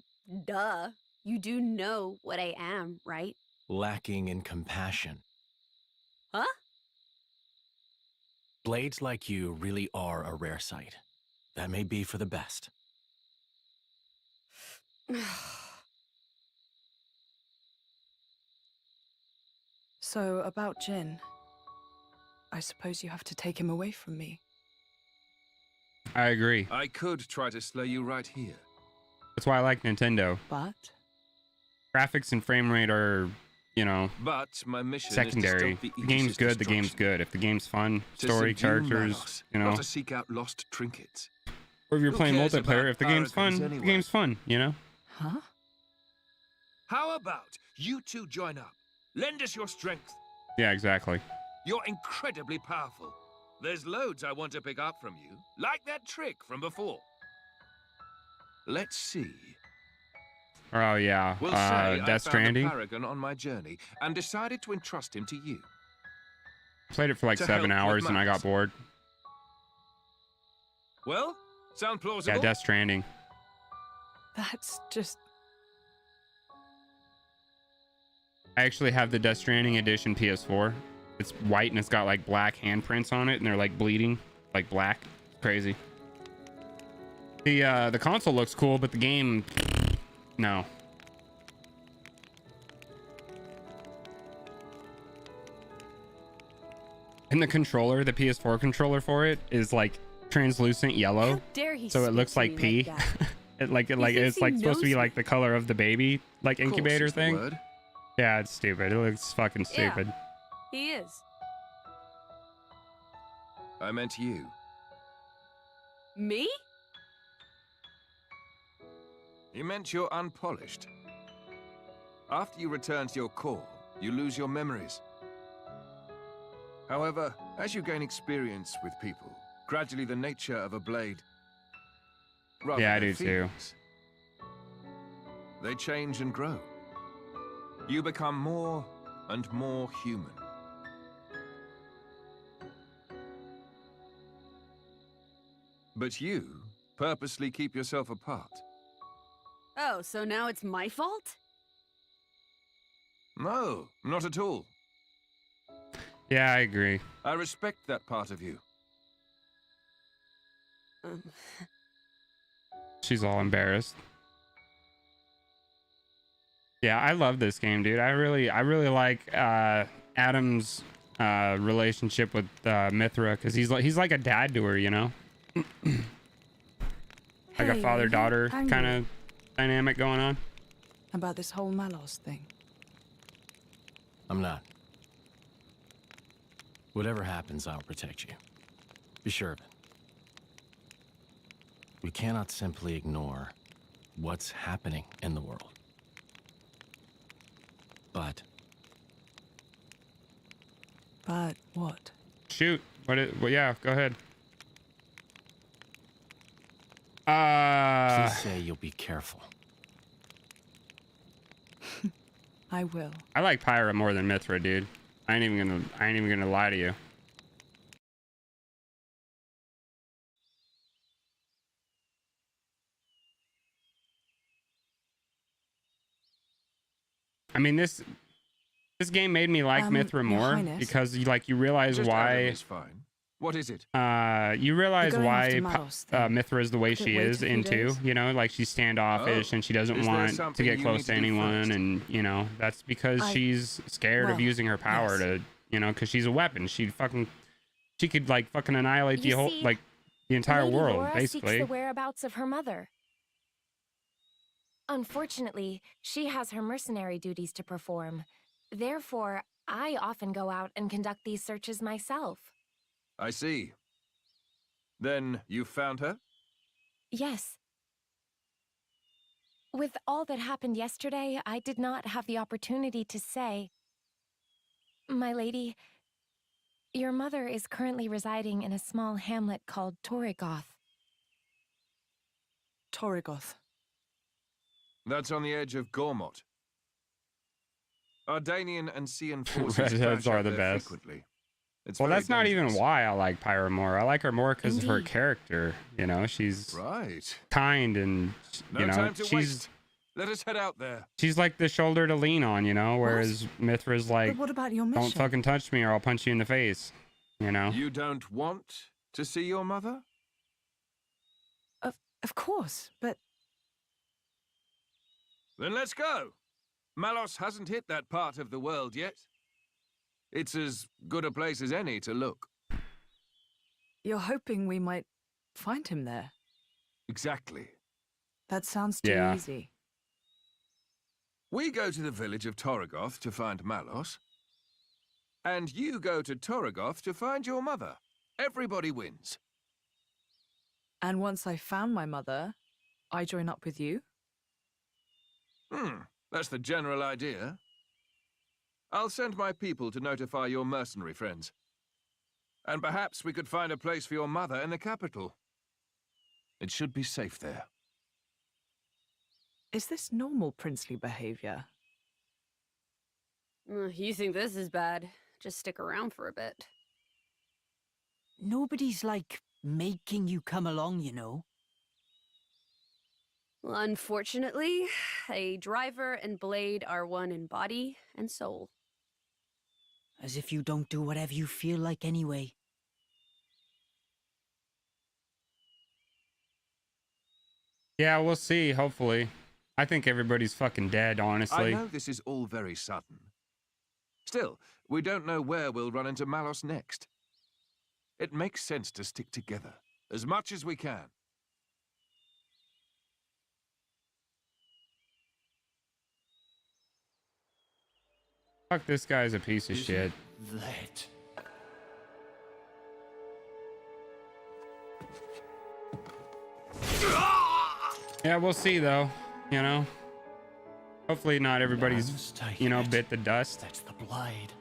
duh. You do know what I am, right? Lacking in compassion. Huh? Blades like you really are a rare sight. That may be for the best. So about Jin, I suppose you have to take him away from me. I agree. I could try to slay you right here. That's why I like Nintendo. But graphics and frame rate are, but my mission secondary. Is to stop the game's good. The game's good. If the game's fun, story, characters, not to seek out lost trinkets. Or if you're Who playing cares multiplayer, about if the game's fun, arrogance anyway? the game's fun. Huh? How about you two join up? Lend us your strength. Yeah, exactly. You're incredibly powerful. There's loads I want to pick up from you, like that trick from before. Let's see. Oh yeah, We'll say I Death found Stranding. a paragon on my journey and decided to entrust him to you. Played it for like To 7 help with hours and I got matters. bored. Well, sound plausible? Yeah, Death Stranding. That's just... I actually have the Death Stranding edition PS4. It's white and it's got like black handprints on it and they're like bleeding, like black. It's crazy. The console looks cool, but the game, no. And the controller, the PS4 controller for it is like translucent yellow. How dare he So it speak looks to like me pee. like that? It's like he supposed to be knows like the color of the baby, like Of course incubator is the thing. word. Yeah, it's stupid. It looks fucking Yeah. stupid. He is. I meant you. Me? You meant you're unpolished. After you return to your core, you lose your memories. However, as you gain experience with people, gradually the nature of a blade... rather Yeah, I than do too. feelings, they change and grow. You become more and more human. But you purposely keep yourself apart. Oh, so now it's my fault? No, not at all. Yeah, I agree. I respect that part of you. She's all embarrassed. Yeah, I love this game, dude. I really like Adam's relationship with Mithra, because he's like a dad to her, you know. Like a father-daughter kind of dynamic going on. About this whole Malos thing. I'm not. Whatever happens, I'll protect you. Be sure of it. We cannot simply ignore what's happening in the world. But what? Shoot. Well, yeah, go ahead. Please say you'll be careful. I will. I like Pyra more than Mithra, dude. I ain't even gonna lie to you. I mean, this game made me like Mithra more because you realize Just why. Adam is fine. What is it? You realize why Mithra is the way Could she it wait is a few into, days? you know, like she's standoffish and she doesn't Is there want to something get you close need to to do anyone, first? and you know that's because she's scared of well, using her power to, you know, because she's a weapon. She could like fucking annihilate the You whole see, like the entire Lady world Laura seeks basically. the whereabouts of her mother. Unfortunately, she has her mercenary duties to perform. Therefore, I often go out and conduct these searches myself. I see. Then you found her? Yes. With all that happened yesterday, I did not have the opportunity to say. My lady, your mother is currently residing in a small hamlet called Torrigoth. Torrigoth. That's on the edge of Gormott. Ardanian and Cian forces Redheads crash are up the there best. frequently. It's Well, very that's not even dangerous. why I like Pyra more. I like her more because of her Indeed. character. You know, she's Right. kind and No you know time to she's waste. Let us head out there. she's like the shoulder to lean on. You know, whereas Mithra's like, what about your don't mission? fucking touch me or I'll punch you in the face. You know. You don't want to see your mother? Of course, but Then let's go. Malos hasn't hit that part of the world yet. It's as good a place as any to look. you're hoping we might find him there. Exactly. That sounds too Yeah. easy. We go to the village of Torrigoth to find Malos. And you go to Torrigoth to find your mother. Everybody wins. And once I found my mother, I join up with you? That's the general idea. I'll send my people to notify your mercenary friends. And perhaps we could find a place for your mother in the capital. It should be safe there. Is this normal princely behavior? You think this is bad? Just stick around for a bit. Nobody's, like, making you come along, you know. Well, unfortunately, a driver and blade are one in body and soul. As if you don't do whatever you feel like anyway. Yeah, we'll see. Hopefully, I think everybody's fucking dead. Honestly. I know this is all very sudden. Still, we don't know where we'll run into Malos next. It makes sense to stick together, as much as we can. Fuck, this guy's a piece of shit. That. Yeah, we'll see though. You know. Hopefully not everybody's, you know, bit the dust. That's the blade.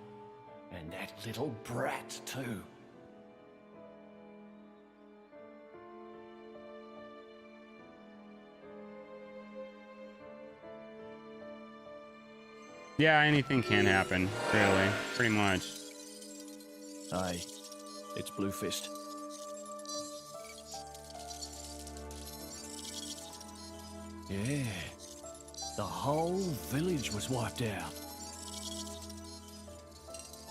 And that little brat, too. Yeah, anything can happen, really. Pretty much. Aye, it's Blue Fist. Yeah, the whole village was wiped out.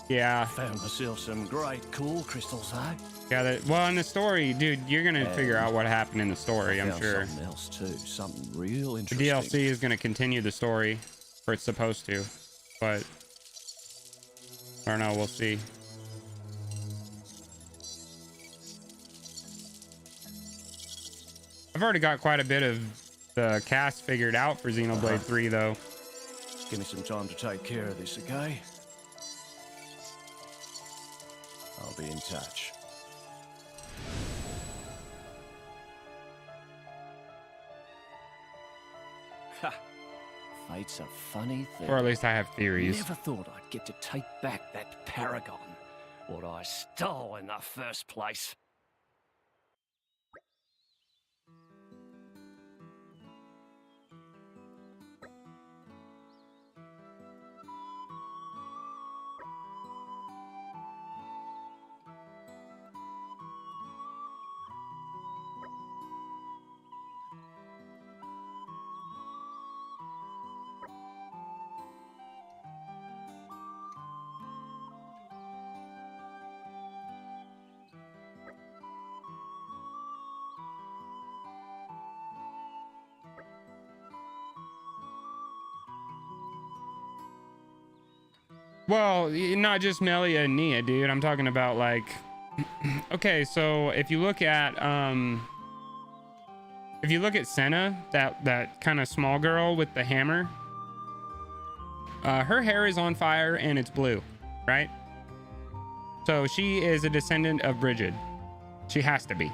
Yeah. Found myself some great cool crystals, eh? Yeah, well, in the story, dude, you're gonna figure out what happened in the story, I'm Found sure. something else too, something real The interesting. DLC is gonna continue the story, or it's supposed to, but Or no, we'll see. I've already got quite a bit of the cast figured out for Xenoblade 3, though. Give me some time to take care of this, okay? I'll be in touch. Ha! Fate's a funny thing. Or at least I have theories. Never thought I'd get to take back that paragon. What I stole in the first place. Well, not just Melia and Nia, dude. I'm talking about like, okay, so if you look at Senna, that kind of small girl with the hammer, her hair is on fire and it's blue, right? So she is a descendant of Brigid. She has to be.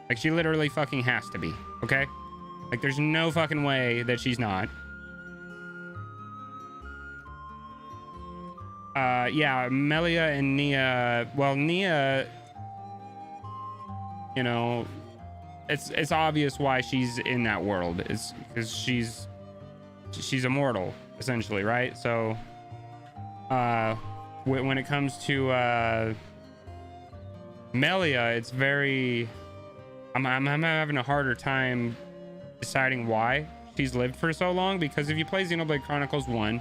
Like, she literally fucking has to be, okay? Like, there's no fucking way that she's not. Yeah, Melia and Nia. Well, Nia, you know, it's obvious why she's in that world. It's because she's immortal, essentially, right? So, when it comes to Melia, it's very. I'm having a harder time deciding why she's lived for so long, because if you play Xenoblade Chronicles 1.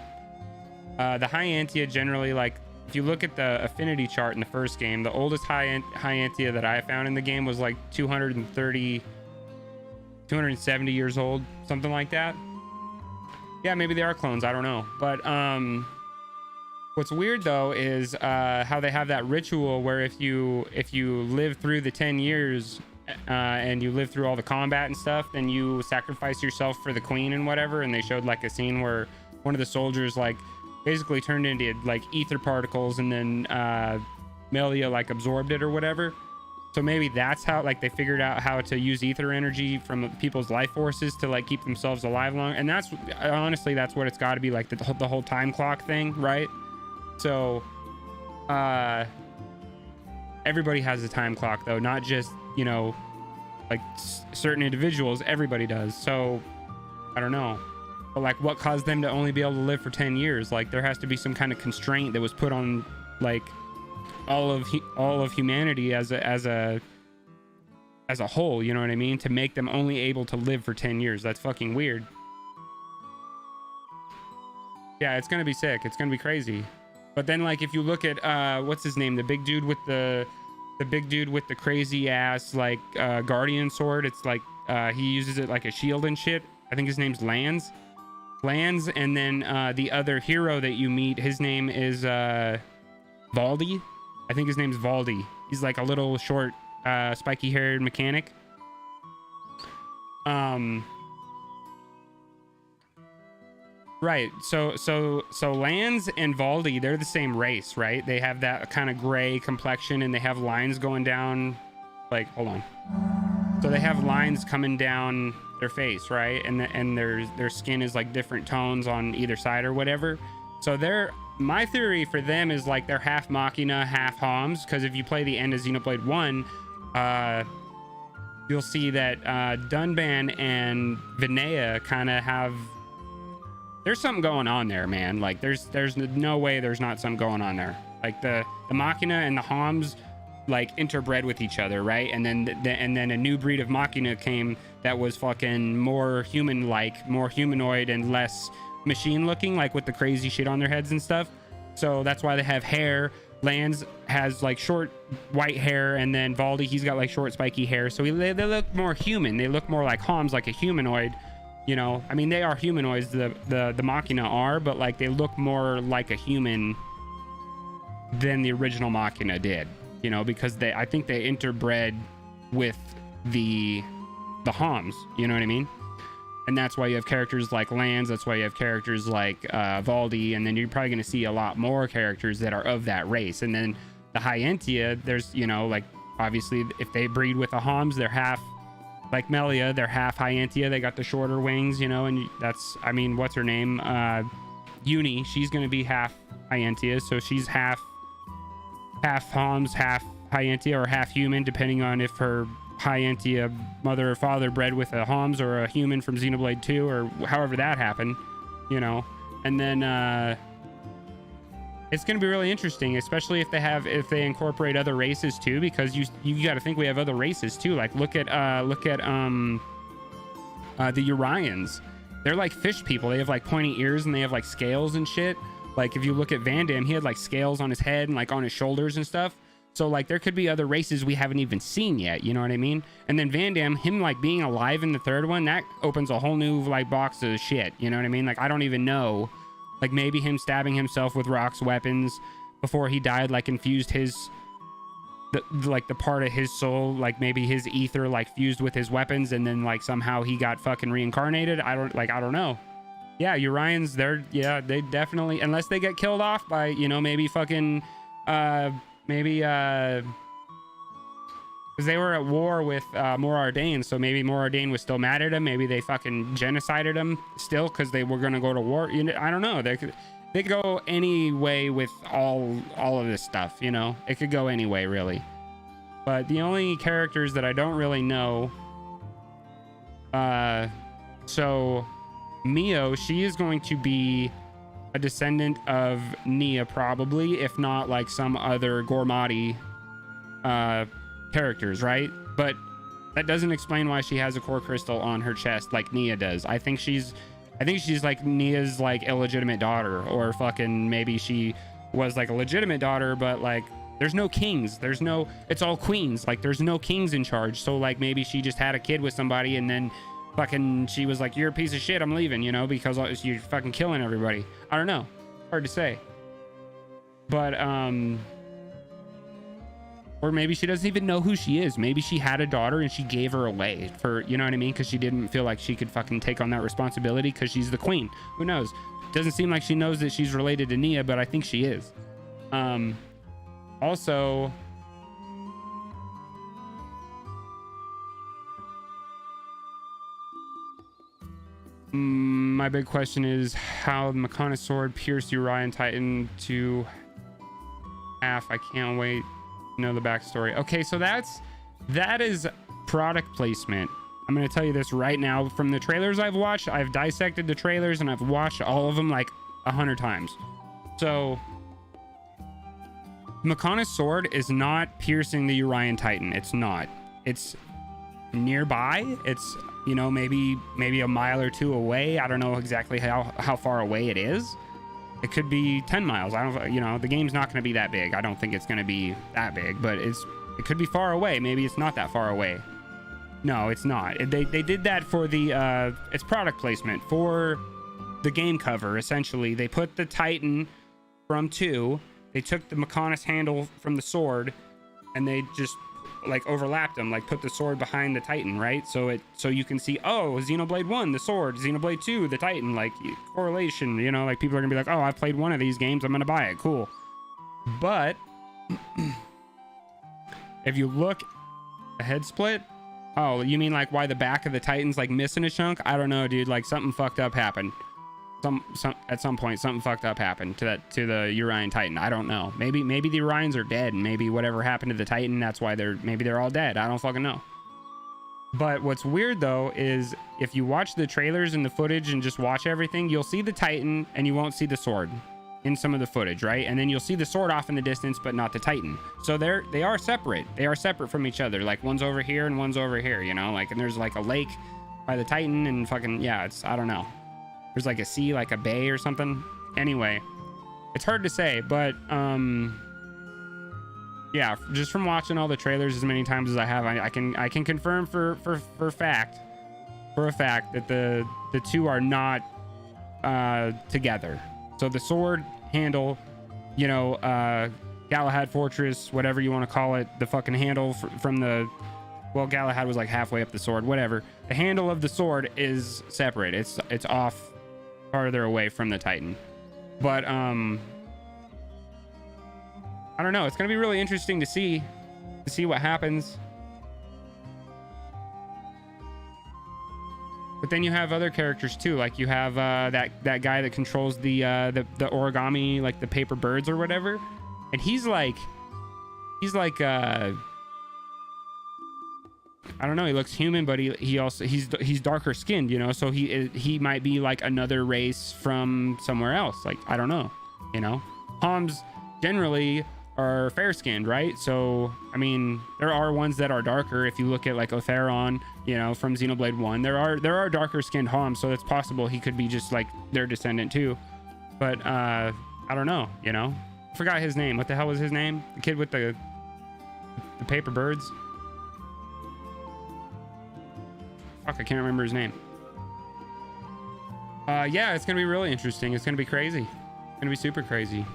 The High Antia generally, like, if you look at the affinity chart in the first game, the oldest High Antia that I found in the game was like 270 years old, something like that. Yeah, maybe they are clones, I don't know. But what's weird though is how they have that ritual where if you live through the 10 years and you live through all the combat and stuff, then you sacrifice yourself for the queen and whatever. And they showed like a scene where one of the soldiers like basically turned into like ether particles, and then Melia like absorbed it or whatever. So maybe that's how, like, they figured out how to use ether energy from people's life forces to like keep themselves alive long. And that's honestly, that's what it's got to be, like the whole time clock thing, right? So everybody has a time clock though, not just, you know, like certain individuals. Everybody does. So I don't know. But like, what caused them to only be able to live for 10 years? Like, there has to be some kind of constraint that was put on like all of humanity as a whole, you know what I mean, to make them only able to live for 10 years. That's fucking weird. Yeah, it's gonna be sick. It's gonna be crazy. But then, like, if you look at what's his name, the big dude with the crazy ass like guardian sword, it's like he uses it like a shield and shit. I think his name's Lanz. And then the other hero that you meet, his name is Valdi. I think his name's Valdi. He's like a little short spiky haired mechanic. Right, so Lanz and Valdi, they're the same race, right? They have that kind of gray complexion, and they have lines going down, like, hold on. So they have lines coming down their face, right? And their skin is like different tones on either side or whatever. So my theory for them is like they're half Machina, half Homs, because if you play the end of Xenoblade 1, you'll see that Dunban and Vinaya kind of have, there's something going on there, man. Like there's no way there's not something going on there. Like the Machina and the Homs like interbred with each other, right? And then a new breed of Machina came that was fucking more human-like, more humanoid and less machine-looking, like with the crazy shit on their heads and stuff. So that's why they have hair. Lanz has like short white hair, and then Valdi, he's got like short spiky hair. So they look more human. They look more like Homs, like a humanoid. You know, I mean, they are humanoids. The Machina are, but like they look more like a human than the original Machina did, you know, because I think they interbred with the Homs, you know what I mean? And that's why you have characters like Lanz, that's why you have characters like Valdi, and then you're probably going to see a lot more characters that are of that race. And then the Hyentia, there's, you know, like, obviously, if they breed with the Homs, they're half, like Melia, they're half Hyentia, they got the shorter wings, you know, and that's, I mean, what's her name? Uni, she's going to be half Hyentia, so she's half Homs, half Hyentia, or half human, depending on if her Hyentia mother or father bred with a Homs or a human from Xenoblade 2, or however that happened, you know. And then it's going to be really interesting, especially if they incorporate other races too, because you got to think we have other races too. Like look at the Urians. They're like fish people. They have like pointy ears and they have like scales and shit. Like if you look at Van Damme, he had like scales on his head and like on his shoulders and stuff. So like there could be other races we haven't even seen yet, you know what I mean? And then Van Damme, him like being alive in the third one, that opens a whole new like box of shit, you know what I mean? Like I don't even know, like maybe him stabbing himself with Rock's weapons before he died like infused the part of his soul, like maybe his ether like fused with his weapons, and then like somehow he got fucking reincarnated. I don't know. Yeah, Urians, they definitely, unless they get killed off by, you know, maybe fucking because they were at war with Morardain, so maybe Morardain was still mad at him. Maybe they fucking genocided him still because they were gonna go to war. You know, I don't know. They could go any way with all of this stuff. You know, it could go any way really. But the only characters that I don't really know, so Mio, she is going to be a descendant of Nia probably, if not like some other Gormati characters, right? But that doesn't explain why she has a core crystal on her chest like Nia does. I think she's like Nia's like illegitimate daughter, or fucking maybe she was like a legitimate daughter, but like there's no kings, it's all queens, like there's no kings in charge. So like maybe she just had a kid with somebody and then fucking she was like, you're a piece of shit, I'm leaving, you know, because you're fucking killing everybody. I don't know, hard to say. But or maybe she doesn't even know who she is. Maybe she had a daughter and she gave her away for, you know what I mean, because she didn't feel like she could fucking take on that responsibility because she's the queen. Who knows? Doesn't seem like she knows that she's related to Nia, but I think she is. Also, my big question is how the Mechonis sword pierced Urian Titan to half. I can't wait to know the backstory. Okay, so that is product placement. I'm going to tell you this right now. From the trailers I've watched, I've dissected the trailers and I've watched all of them like 100 times. So Mechonis sword is not piercing the Urian Titan. It's not. It's nearby. It's, you know, maybe a mile or two away. I don't know exactly how far away it is. It could be 10 miles. I don't, you know, the game's not going to be that big. I don't think it's going to be that big, but it could be far away. Maybe it's not that far away. No, it's not. They did that for the it's product placement for the game cover. Essentially, they put the Titan from 2. They took the Mechonis handle from the sword, and they just like overlapped them, like put the sword behind the Titan, right? So you can see, oh, Xenoblade 1, the sword, Xenoblade 2, the Titan, like correlation, you know, like people are gonna be like, oh, I've played one of these games, I'm gonna buy it, cool. But if you look, a head split, oh, you mean like why the back of the Titan's like missing a chunk? I don't know, dude, like something fucked up happened. At some point something fucked up happened to the Urian Titan. I don't know. Maybe the Urians are dead, and maybe whatever happened to the Titan, that's why they're all dead. I don't fucking know. But what's weird though is if you watch the trailers and the footage and just watch everything, you'll see the Titan and you won't see the sword in some of the footage, right? And then you'll see the sword off in the distance, but not the Titan. So they are separate. They are separate from each other. Like one's over here and one's over here, you know, like, and there's like a lake by the Titan and fucking, yeah, I don't know. There's like a sea, like a bay or something. Anyway, it's hard to say, but yeah, just from watching all the trailers as many times as I have, I can confirm for a fact that the two are not together. So the sword handle, you know, Galahad Fortress, whatever you want to call it, the fucking handle from the, well, Galahad was like halfway up the sword, whatever. The handle of the sword is separate. It's off farther away from the Titan. But I don't know. It's gonna be really interesting to see what happens. But then you have other characters too. Like you have that guy that controls the origami, like the paper birds or whatever. And he's like I don't know, he looks human, but he's darker skinned, you know, so he might be like another race from somewhere else. Like, I don't know, you know. Homs generally are fair skinned, right? So I mean, there are ones that are darker. If you look at like Otheron, you know, from Xenoblade 1, there are darker skinned Homs, so it's possible he could be just like their descendant too. But I don't know, you know. Forgot his name. What the hell was his name? The kid with the paper birds. Fuck, I can't remember his name. Yeah, it's gonna be really interesting. It's gonna be crazy. It's gonna be super crazy.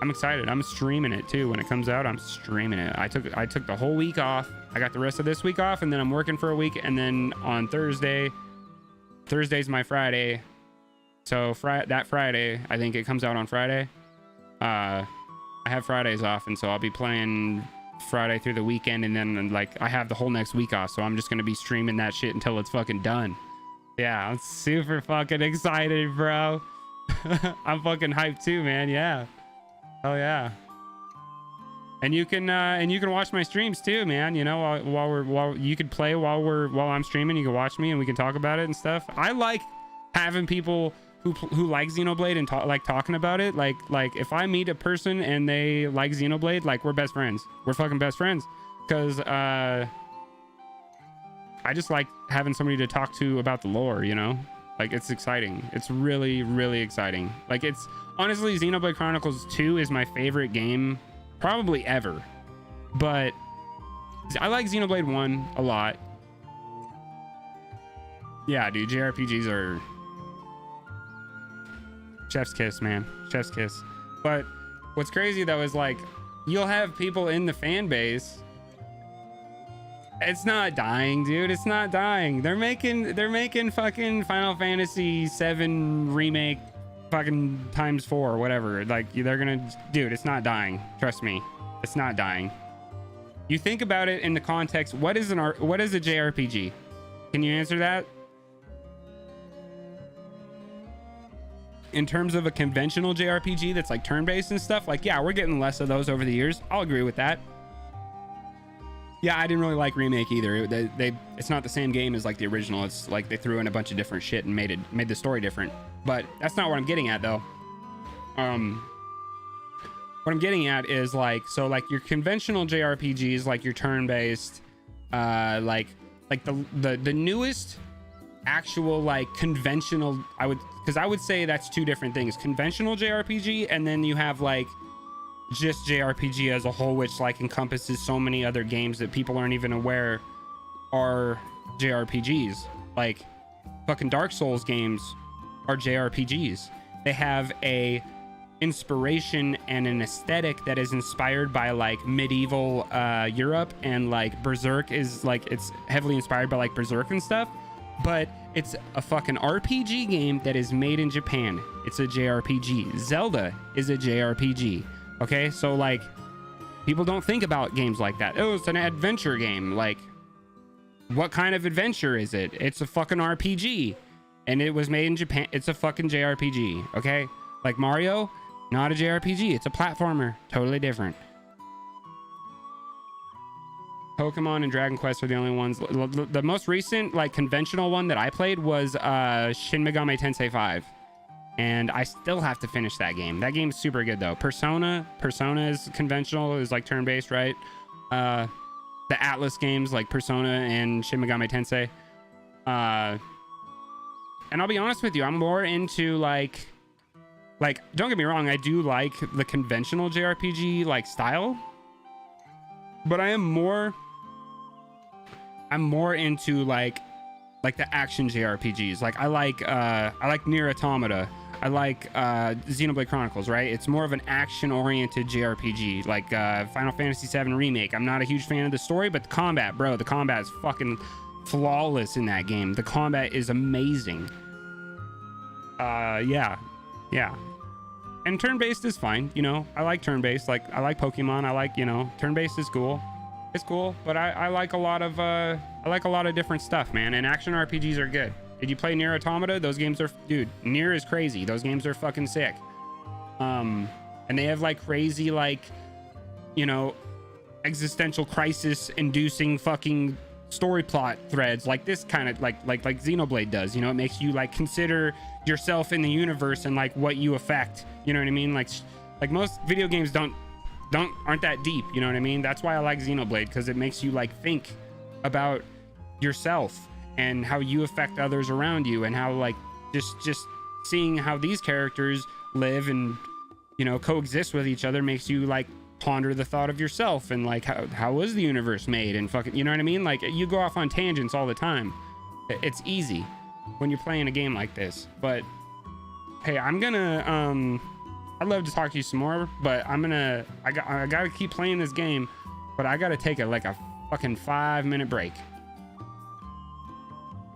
I'm excited. I'm streaming it too when it comes out. I'm streaming it. I took the whole week off. I got the rest of this week off, and then I'm working for a week, and then on Thursday's my Friday. So that Friday, I think it comes out on Friday. I have Fridays off, and so I'll be playing Friday through the weekend, and then like I have the whole next week off, so I'm just gonna be streaming that shit until it's fucking done. Yeah, I'm super fucking excited, bro. I'm fucking hyped too, man. Yeah, hell yeah. And you can watch my streams too, man. You know, while you could play while I'm streaming, you can watch me and we can talk about it and stuff. I like having people who like Xenoblade and like talking about it. Like if I meet a person and they like Xenoblade, like we're best friends. We're fucking best friends. Because I just like having somebody to talk to about the lore, you know? Like, it's exciting. It's really, really exciting. Like, it's honestly, Xenoblade Chronicles 2 is my favorite game probably ever. But I like Xenoblade 1 a lot. Yeah, dude, JRPGs are chef's kiss, man. Chef's kiss. But what's crazy though is like you'll have people in the fan base. It's not dying, dude. It's not dying. They're making fucking Final Fantasy 7 remake fucking ×4 or whatever. Like they're gonna, dude, it's not dying. Trust me. It's not dying. You think about it in the context, what is a JRPG? Can you answer that? In terms of a conventional JRPG that's like turn-based and stuff, like, yeah, we're getting less of those over the years. I'll agree with that. Yeah, I didn't really like Remake either. It's not the same game as like the original. It's like they threw in a bunch of different shit and made the story different. But that's not what I'm getting at though. What I'm getting at is like, so like your conventional JRPGs, like your turn-based, like the newest actual like conventional, I would say that's two different things. Conventional JRPG, and then you have like just JRPG as a whole, which like encompasses so many other games that people aren't even aware are JRPGs. Like fucking Dark Souls games are JRPGs. They have a inspiration and an aesthetic that is inspired by like medieval Europe, and like Berserk is like, it's heavily inspired by like Berserk and stuff. But it's a fucking RPG game that is made in Japan. It's a JRPG. Zelda is a JRPG. Okay, so like people don't think about games like that. Oh, it's an adventure game. Like, what kind of adventure is it? It's a fucking RPG, and it was made in Japan. It's a fucking JRPG. Okay, like Mario, not a JRPG. It's a platformer. Totally different. Pokemon and Dragon Quest are the only ones. The most recent like conventional one that I played was Shin Megami Tensei 5, and I still have to finish that game. That game's super good though. Persona is conventional, is like turn-based, right? The Atlas games like Persona and Shin Megami Tensei. And I'll be honest with you, I'm more into like don't get me wrong, I do like the conventional JRPG like style, but I'm more into like like the action JRPGs. Like I like Nier Automata. I like Xenoblade Chronicles, right? It's more of an action-oriented JRPG, like Final Fantasy VII Remake. I'm not a huge fan of the story, but the combat, bro, the combat is fucking flawless in that game. The combat is amazing. Yeah. And turn-based is fine, you know. I like turn-based. Like I like Pokemon. I like, you know, turn-based is cool. It's cool, but I like a lot of different stuff, man. And action RPGs are good. Did you play Nier Automata? Those games are, dude, Nier is crazy. Those games are fucking sick. And they have like crazy, like, you know, existential crisis inducing fucking story plot threads like this kind of like Xenoblade does. You know, it makes you like consider yourself in the universe and like what you affect. You know what I mean? Like most video games aren't that deep. You know what I mean? That's why I like Xenoblade, because it makes you like think about yourself and how you affect others around you, and how like just seeing how these characters live and, you know, coexist with each other makes you like ponder the thought of yourself and like how was the universe made and fucking, you know what I mean? Like you go off on tangents all the time. It's easy when you're playing a game like this. But hey, I'm gonna I'd love to talk to you some more, but I gotta keep playing this game, but I gotta take a fucking 5-minute break.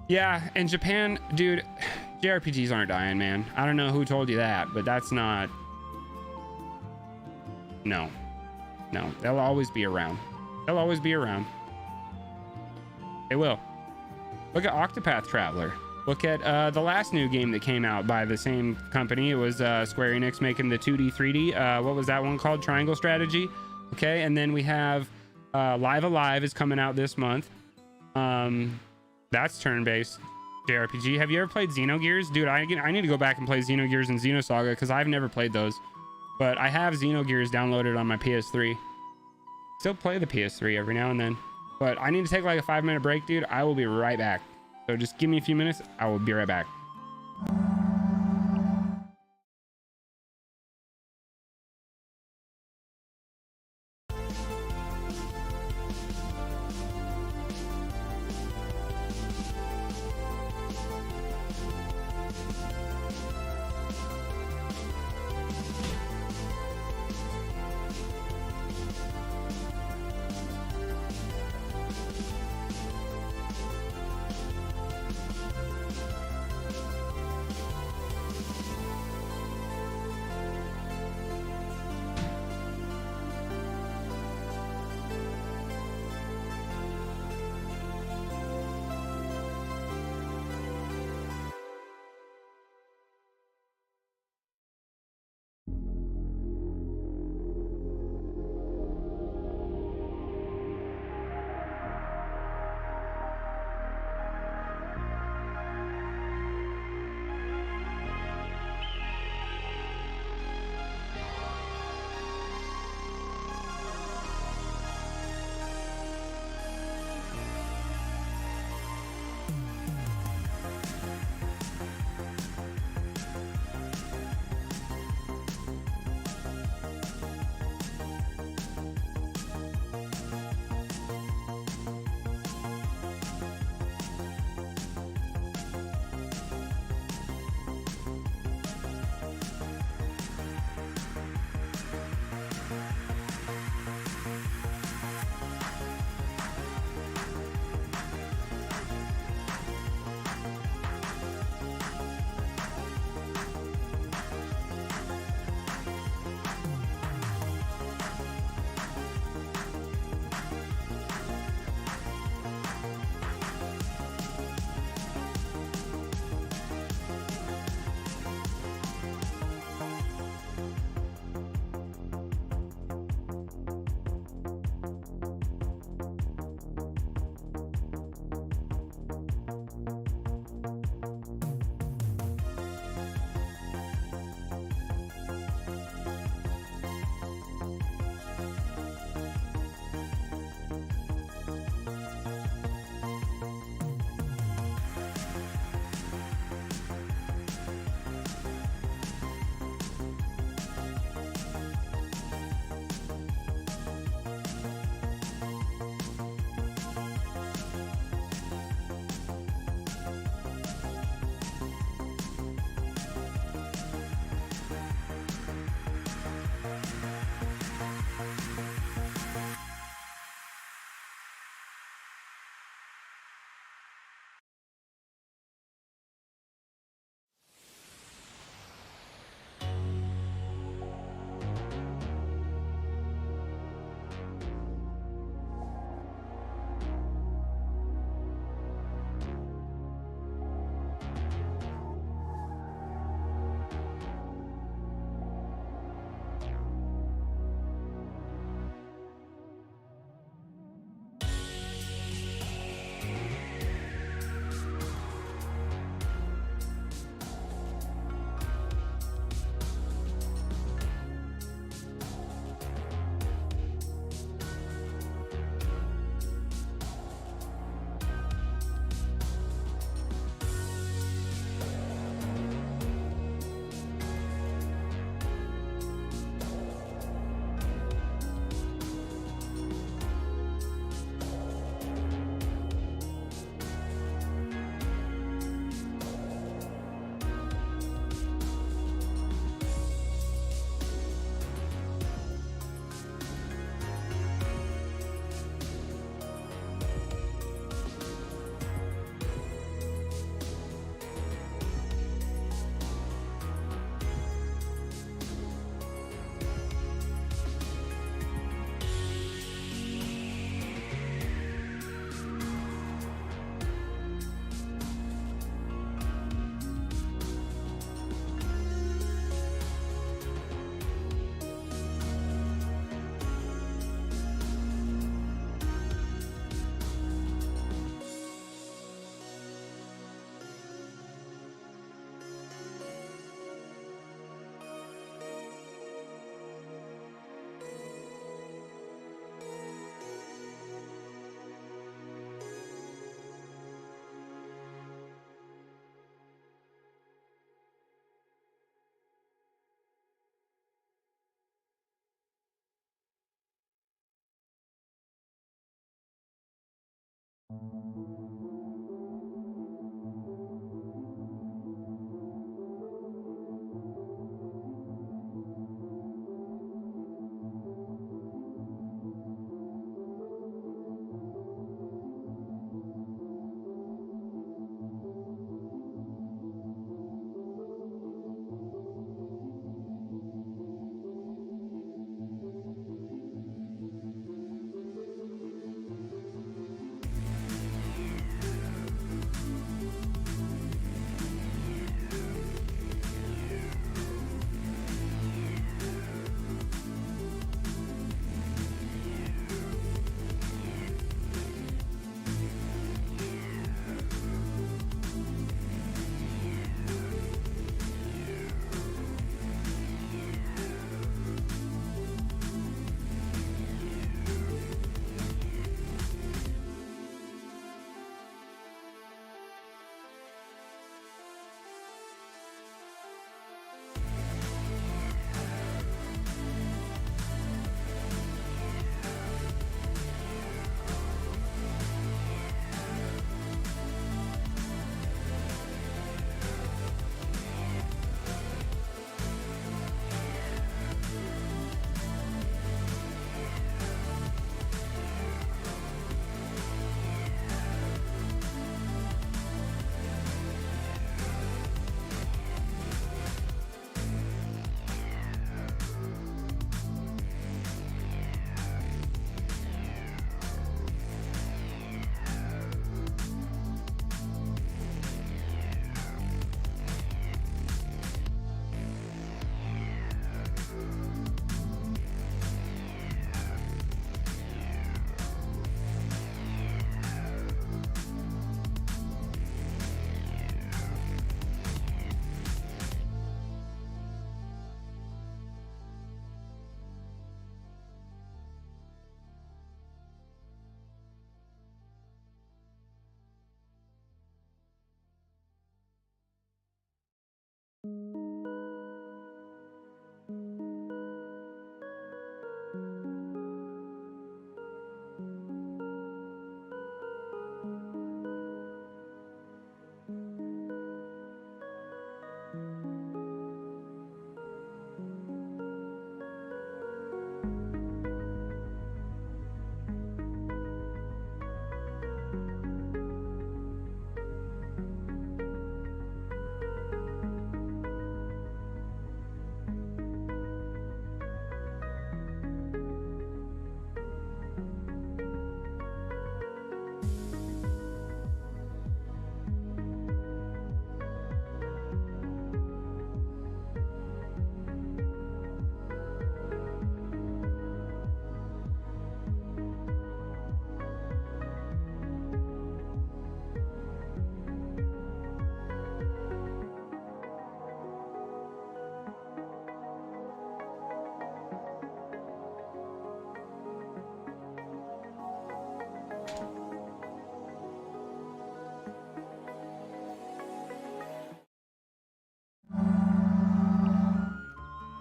Yeah, in Japan, dude, JRPGs aren't dying, man. I don't know who told you that, but that's not... No, they'll always be around. They'll always be around. They will. Look at Octopath Traveler. Look at the last new game that came out by the same company. It was Square Enix making the 2D, 3D. What was that one called? Triangle Strategy. Okay, and then we have Live Alive is coming out this month. That's turn-based JRPG. Have you ever played Xenogears? Dude, I need to go back and play Xenogears and Xenosaga because I've never played those. But I have Xenogears downloaded on my PS3. Still play the PS3 every now and then. But I need to take like a 5-minute break, dude. I will be right back. So just give me a few minutes. I will be right back.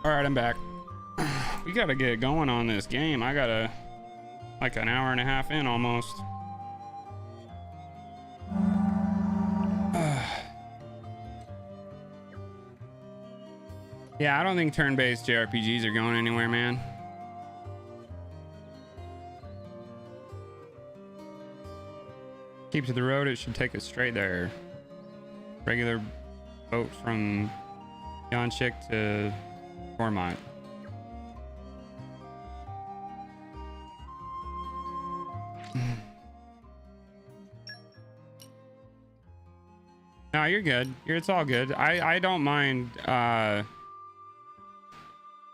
All right, I'm back. We gotta get going on this game. I gotta, like, an hour and a half in almost. Yeah, I don't think turn-based JRPGs are going anywhere, man. Keep to the road, it should take us straight there. Regular boat from Yanchik to Tormont. No, you're good. It's all good. I don't mind,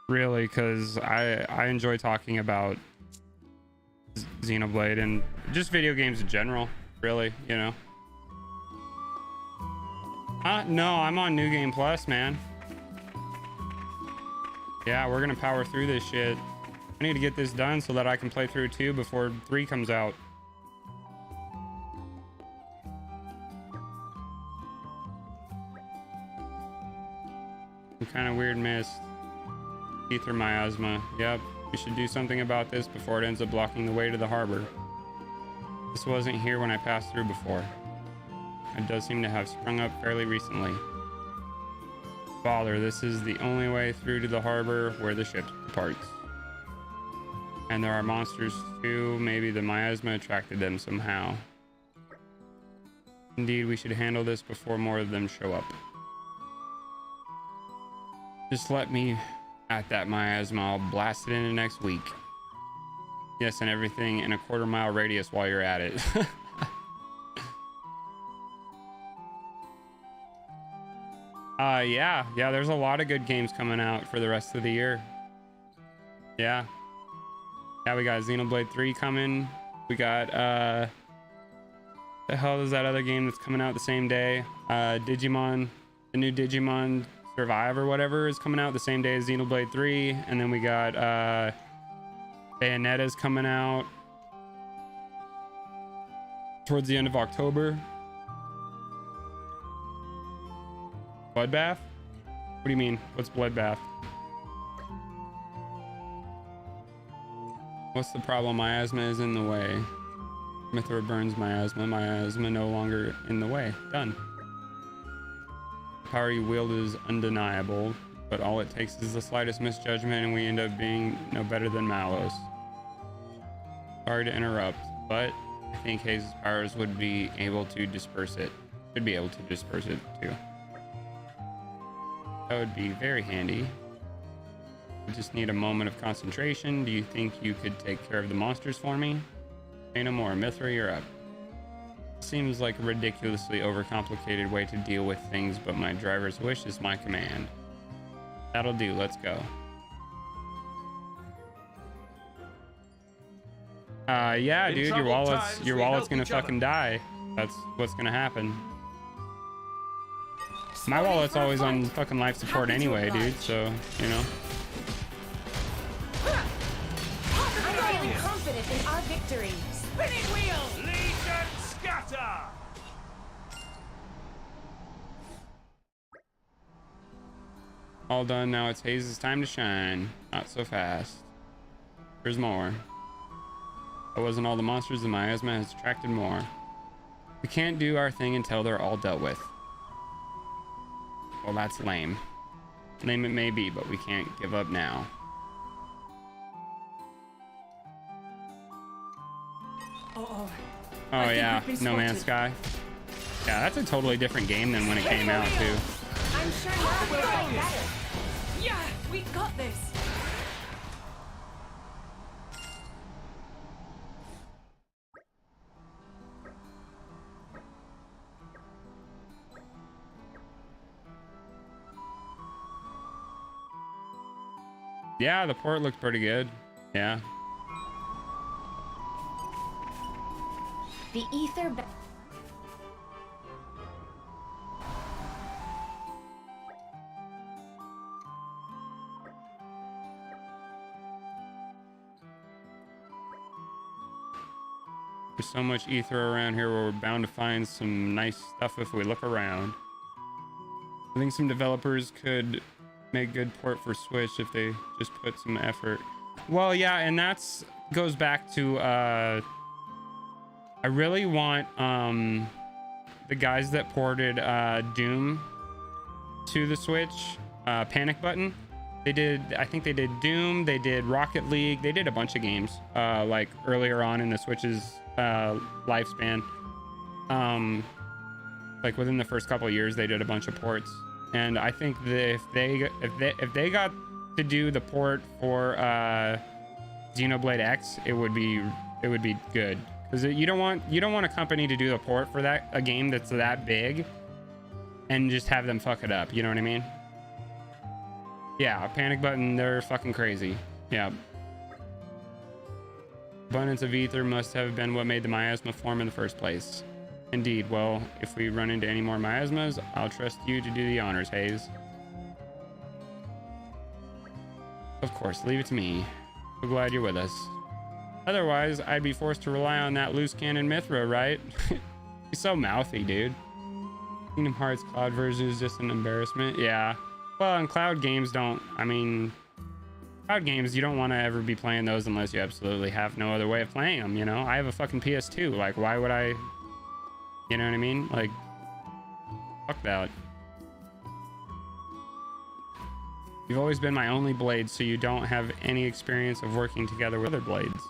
really, because I enjoy talking about Xenoblade and just video games in general, really, you know. No, I'm on New Game Plus, man. Yeah, we're gonna power through this shit. I need to get this done so that I can play through 2 before 3 comes out. Some kind of weird mist. Ether miasma. Yep, we should do something about this before it ends up blocking the way to the harbor. This wasn't here when I passed through before. It does seem to have sprung up fairly recently. Father, this is the only way through to the harbor where the ship departs. And there are monsters too. Maybe the miasma attracted them somehow. Indeed, we should handle this before more of them show up. Just let me at that miasma. I'll blast it into next week. Yes, and everything in a quarter-mile radius while you're at it. Yeah, there's a lot of good games coming out for the rest of the year. Yeah, we got Xenoblade 3 coming. We got, the hell is that other game that's coming out the same day? Digimon, the new Digimon Survive or whatever is coming out the same day as Xenoblade 3. And then we got, Bayonetta's coming out towards the end of October. Bloodbath? What do you mean? What's Bloodbath? What's the problem? Miasma is in the way. Mithra burns miasma. Miasma no longer in the way. Done. The power you wield is undeniable, but all it takes is the slightest misjudgment and we end up being no better than Malos. Sorry to interrupt, but I think Hayes' powers would be able to disperse it. Should be able to disperse it too. That would be very handy. We just need a moment of concentration. Do you think you could take care of the monsters for me? Say no more. Mithra, you're up. Seems like a ridiculously overcomplicated way to deal with things, but my driver's wish is my command. That'll do. Let's go. Yeah, dude, your wallet's gonna fucking die. That's what's gonna happen. My wallet's always on fucking life support anyway, dude, so, you know. I'm feeling confident in our victory. Spinning wheel! Legion scatter! All done, now it's Hayes' time to shine. Not so fast. There's more. That wasn't all the monsters, the miasma has attracted more. We can't do our thing until they're all dealt with. Well, that's lame. Lame it may be, but we can't give up now. Oh yeah, No Man's Sky. Yeah, that's a totally different game than when it came out, too. I'm sure now we'll fight better. Yeah, we got this. Yeah, the port looked pretty good. Yeah. The ether. There's so much ether around here where we're bound to find some nice stuff if we look around. I think some developers could make good port for Switch if they just put some effort. Well, yeah, and that's goes back to I really want the guys that ported Doom to the Switch, Panic Button. I think they did Doom, they did Rocket League, they did a bunch of games like earlier on in the Switch's lifespan. Like within the first couple of years they did a bunch of ports. And I think that if they got to do the port for Xenoblade X, it would be good, because you don't want a company to do the port for a game that's that big and just have them fuck it up. You know what I mean? Yeah, Panic Button, they're fucking crazy. Yeah. Abundance of ether must have been what made the miasma form in the first place. Indeed. Well, if we run into any more miasmas, I'll trust you to do the honors, Hayes. Of course, leave it to me. So glad you're with us. Otherwise, I'd be forced to rely on that loose cannon Mithra, right? He's so mouthy, dude. Kingdom Hearts Cloud version is just an embarrassment. Yeah. Well, and Cloud games don't, I mean, Cloud games, you don't want to ever be playing those unless you absolutely have no other way of playing them, you know? I have a fucking PS2. Like, why would I... You know what I mean? Like, fuck that. You've always been my only blade, so you don't have any experience of working together with other blades.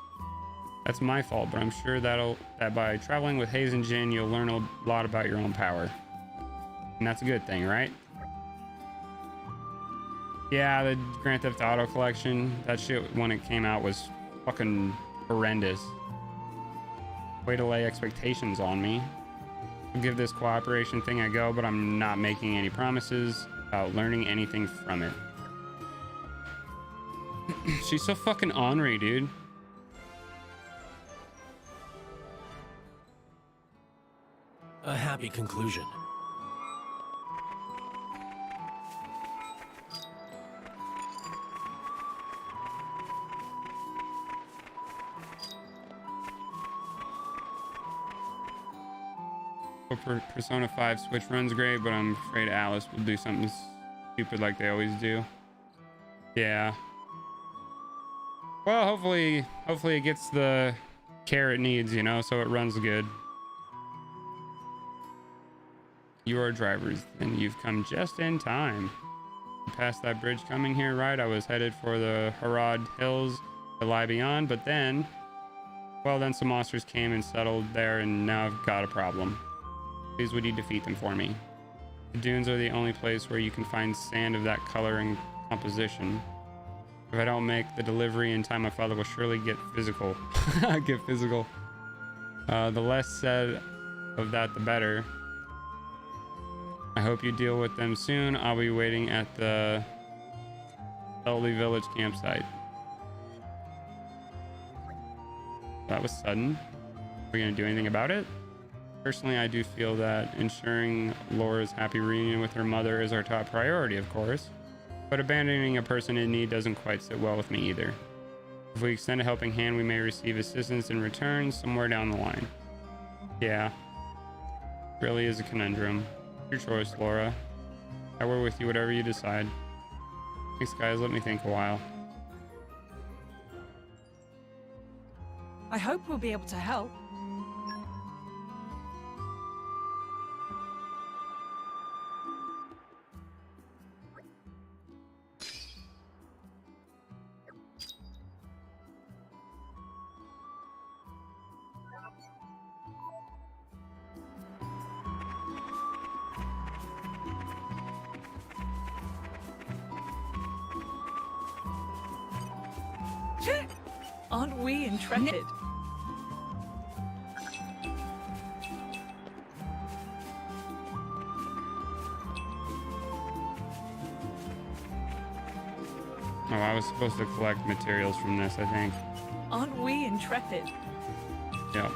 That's my fault, but I'm sure that by traveling with Haze and Jin, you'll learn a lot about your own power. And that's a good thing, right? Yeah, the Grand Theft Auto collection, that shit when it came out was fucking horrendous. Way to lay expectations on me. I'll give this cooperation thing a go, but I'm not making any promises about learning anything from it. She's so fucking ornery, dude. A happy conclusion. Persona 5 Switch runs great, but I'm afraid Alice will do something stupid like they always do. Yeah. Well, hopefully it gets the care it needs, you know, so it runs good. You are drivers, and you've come just in time. You passed that bridge coming here, right? I was headed for the Harad Hills that lie beyond, but then... Well, then some monsters came and settled there, and now I've got a problem. Please, would you defeat them for me? The dunes are the only place where you can find sand of that color and composition. If I don't make the delivery in time, my father will surely get physical. Get physical. The less said of that, the better. I hope you deal with them soon. I'll be waiting at the Ellie Village campsite. That was sudden. Are we gonna do anything about it? Personally, I do feel that ensuring Laura's happy reunion with her mother is our top priority, of course. But abandoning a person in need doesn't quite sit well with me either. If we extend a helping hand, we may receive assistance in return somewhere down the line. Yeah. Really is a conundrum. Your choice, Laura. I will with you whatever you decide. Thanks, guys. Let me think a while. I hope we'll be able to help. Aren't we intrepid? Oh, I was supposed to collect materials from this, I think. Aren't we intrepid? Yeah.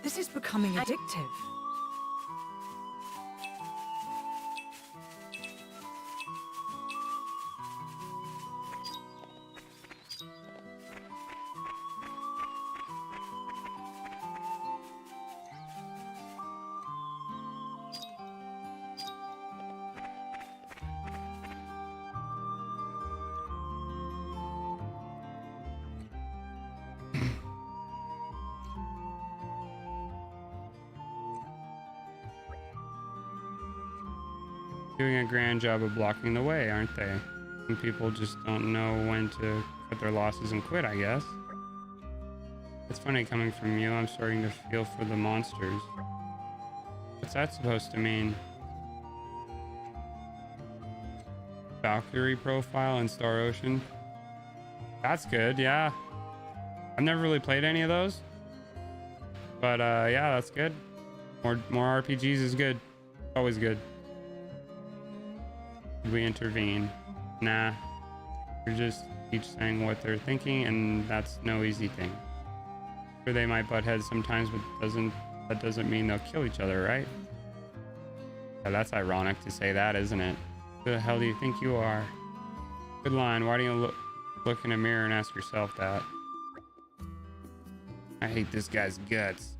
This is becoming addictive. Doing a grand job of blocking the way, aren't they? Some people just don't know when to cut their losses and quit, I guess. It's funny coming from you. I'm starting to feel for the monsters. What's that supposed to mean? Valkyrie profile in Star Ocean. That's good, yeah. I've never really played any of those. But yeah, that's good. More RPGs is good. Always good. Should we intervene? Nah. We're just each saying what they're thinking, and that's no easy thing. Sure, they might butt heads sometimes, but that doesn't mean they'll kill each other, right? Yeah, that's ironic to say that, isn't it? Who the hell do you think you are? Good line. Why do you look in a mirror and ask yourself that? I hate this guy's guts.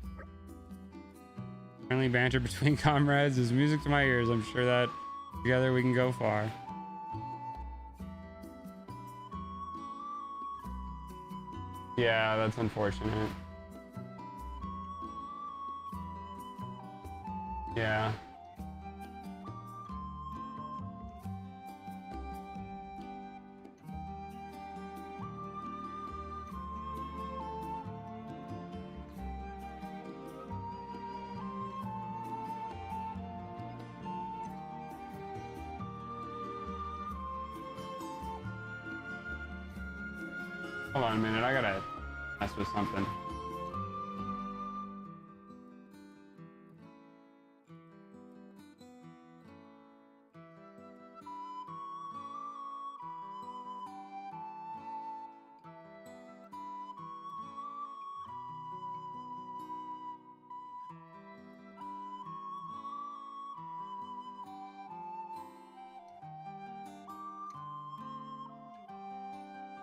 Friendly banter between comrades is music to my ears. I'm sure that together we can go far. Yeah, that's unfortunate. Yeah. Hold on a minute, I gotta mess with something.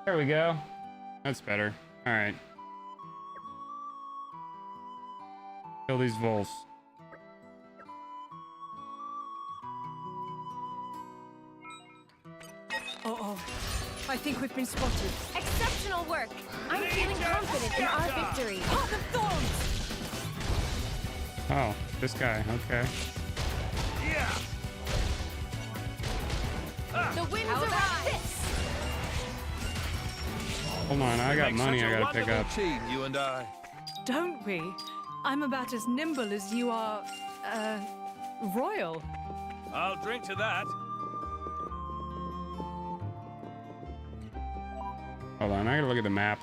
There we go. That's better. All right. Kill these wolves. Uh-oh. I think we've been spotted. Exceptional work. I'm feeling confident in our victory. Heart of Thorns! Oh, this guy. Okay. Yeah. The winds arise. Hold on, I got money I gotta pick up. Team, you and I. Don't we? I'm about as nimble as you are, royal. I'll drink to that. Hold on, I gotta look at the map.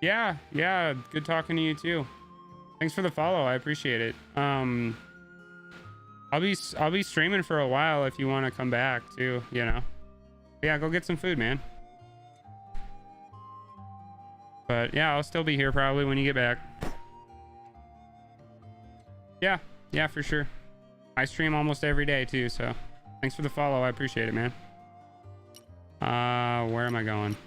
Yeah, good talking to you too. Thanks for the follow, I appreciate it. I'll be streaming for a while if you want to come back too, you know. Yeah, go get some food, man. But yeah, I'll still be here probably when you get back. Yeah, for sure. I stream almost every day too, so thanks for the follow, I appreciate it, man. Where am I going?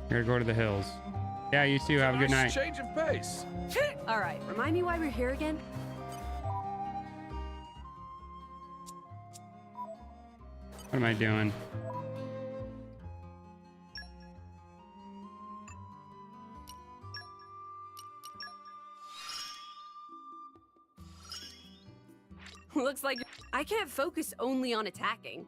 Gotta go to the hills. Yeah, you too. Have a good night. Change of pace. All right, remind me why we're here again? What am I doing? Looks like I can't focus only on attacking.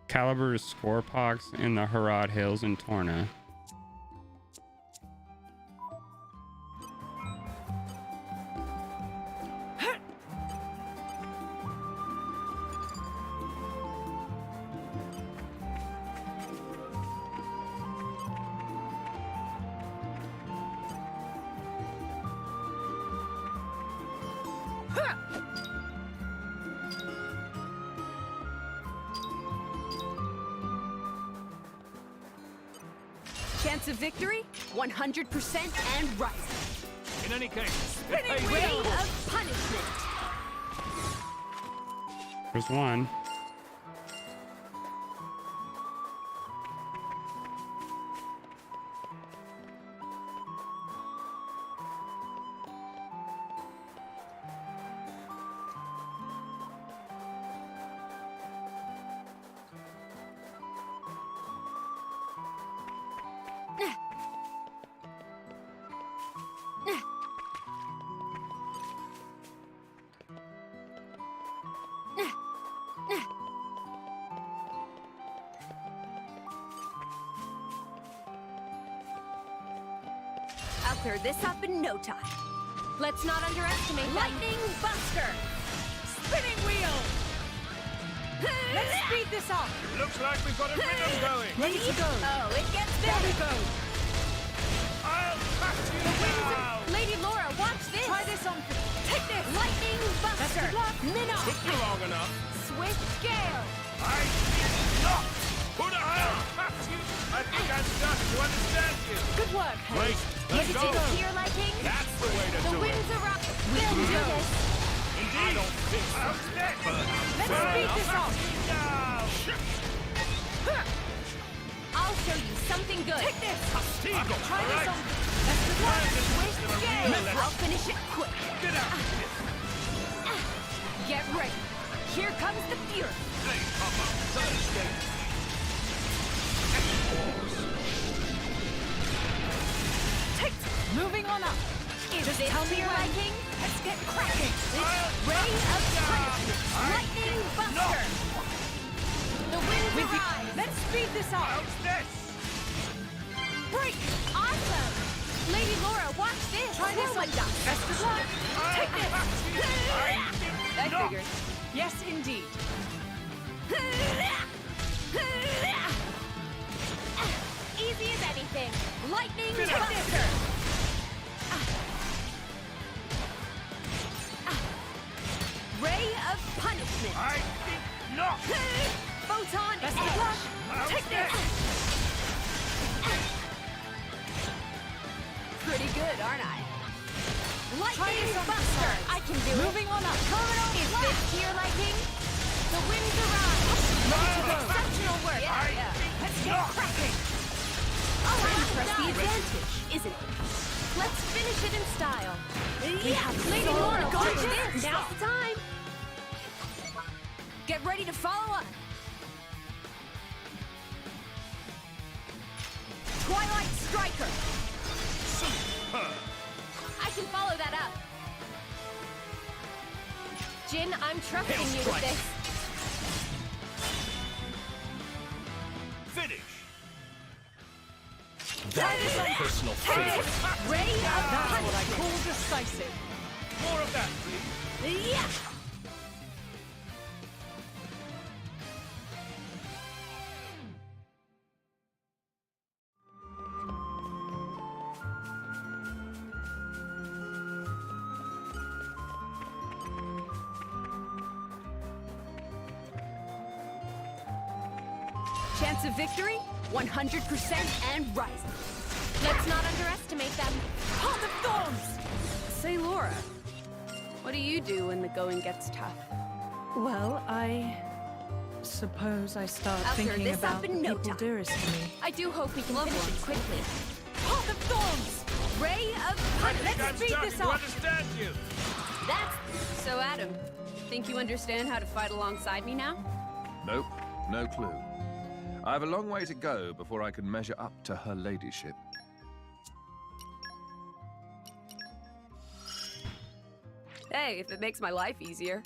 Caliber's Scorepox in the Harad Hills in Torna. Chance of victory, 100% and right. In any case, Spinning wheel of punishment. There's one. I'll clear this up in no time. Let's not underestimate them. Lightning Buster! Spinning wheel! Let's speed this up! Looks like we've got a rhythm going. Ready to go. Oh, it gets There we better. go. I'll cut you down. Lady Laura, watch this. Try this on. Take this. Lightning Best Buster. of luck. Minnow. Took you long enough. Swift Gale. I did not. Who the hell cut you? I think I'm starting to understand you. Good work, Harry. Great. Is Let's it go. to your liking? That's the way to The do it. winds are up. We can can do do this. Indeed. I don't think so. Let's speed this up. I'll show you something good. Take this. Castigo. Try All this right. on. Best of luck. Swift Gale. I'll finish it quick. Get out. Get ready. Here comes the fury. Take. Moving on up. Is this to your liking? Let's get cracking. Ray of Punishment. Lightning Buster. The winds With the- arise. Let's speed this up. How's this? Break. Awesome. Lady Laura, watch this. Try this on. Best of luck. Take this. That figures. Yes, indeed. Easy as anything. Lightning Take Buster. this. Ray of Punishment. I think not. Photon Best Edge. of luck. Take this. Pretty good, aren't I? Try Lightning this on. Buster. I can do it. Moving on up. Is this to your liking? The winds arise. Exceptional work. Yeah. Let's get cracking. Oh, that's the advantage, isn't it? Let's finish it in style. We have Lady so Laura, much watch to this. Now's the time. Get ready to follow up. Twilight Striker. I can follow that up. Jin, I'm trusting you with this. Finish. That is a personal favorite. Ray of That's what I Punishment. call decisive. More of that, please. Yeah. Chance of victory, 100% and rising. Let's not underestimate them. Heart of Thorns! Say, Laura, what do you do when the going gets tough? Well, I suppose I start I'll clear thinking this up about in the no people time. dearest to me. I do hope we can finish it quickly. Heart of Thorns! Ray of I think Punishment. I'm speed starting this to up. understand you. That's So, Adam, think you understand how to fight alongside me now? Nope, no clue. I have a long way to go before I can measure up to her ladyship. Hey, if it makes my life easier.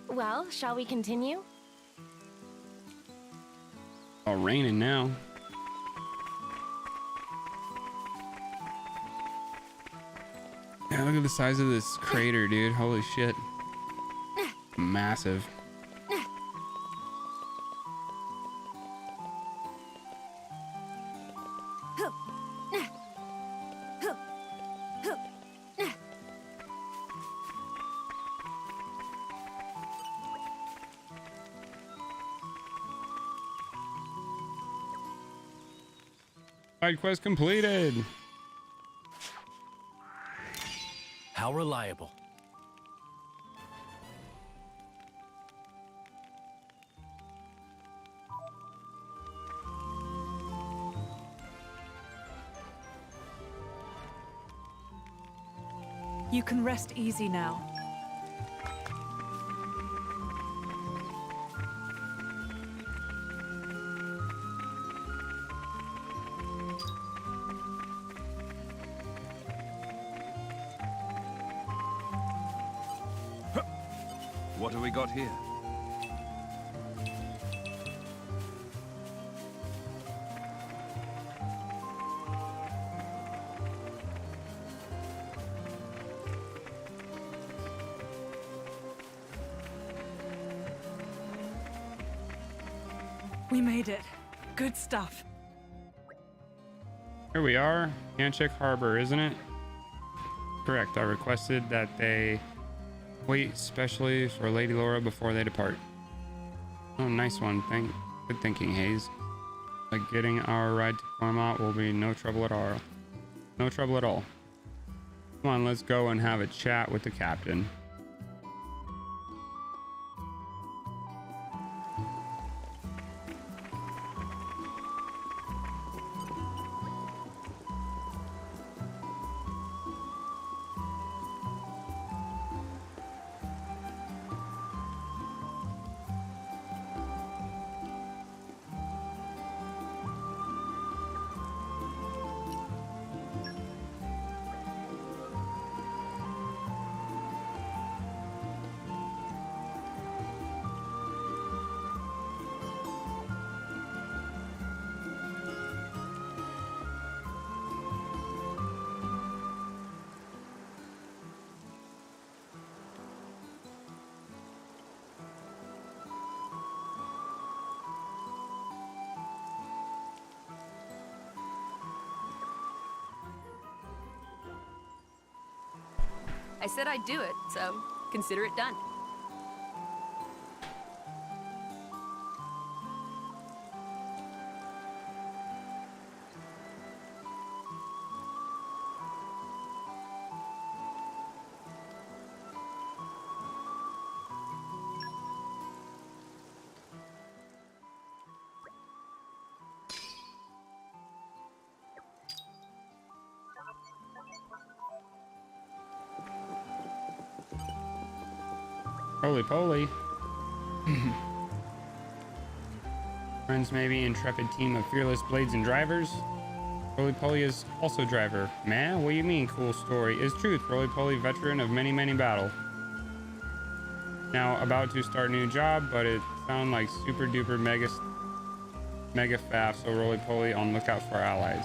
Well, shall we continue? Oh, raining now. Yeah, look at the size of this crater, dude. Holy shit. Massive. Side quest completed. How reliable. You can rest easy now. What have we got here? We made it. Good stuff. Here we are. Yanchik Harbor, isn't it? Correct. I requested that they wait specially for Lady Laura before they depart. Oh, nice one. Good thinking, Hayes. Like getting our ride to Claremont will be no trouble at all. No trouble at all. Come on, let's go and have a chat with the captain. I said I'd do it, so consider it done. Holy poly. Friends, maybe intrepid team of fearless blades and drivers. Roly Poly is also driver. Man, what do you mean cool story? Is truth. Roly Poly veteran of many, many battle. Now about to start a new job, but it sounds like super duper mega faff, so Roly Poly on lookout for allies.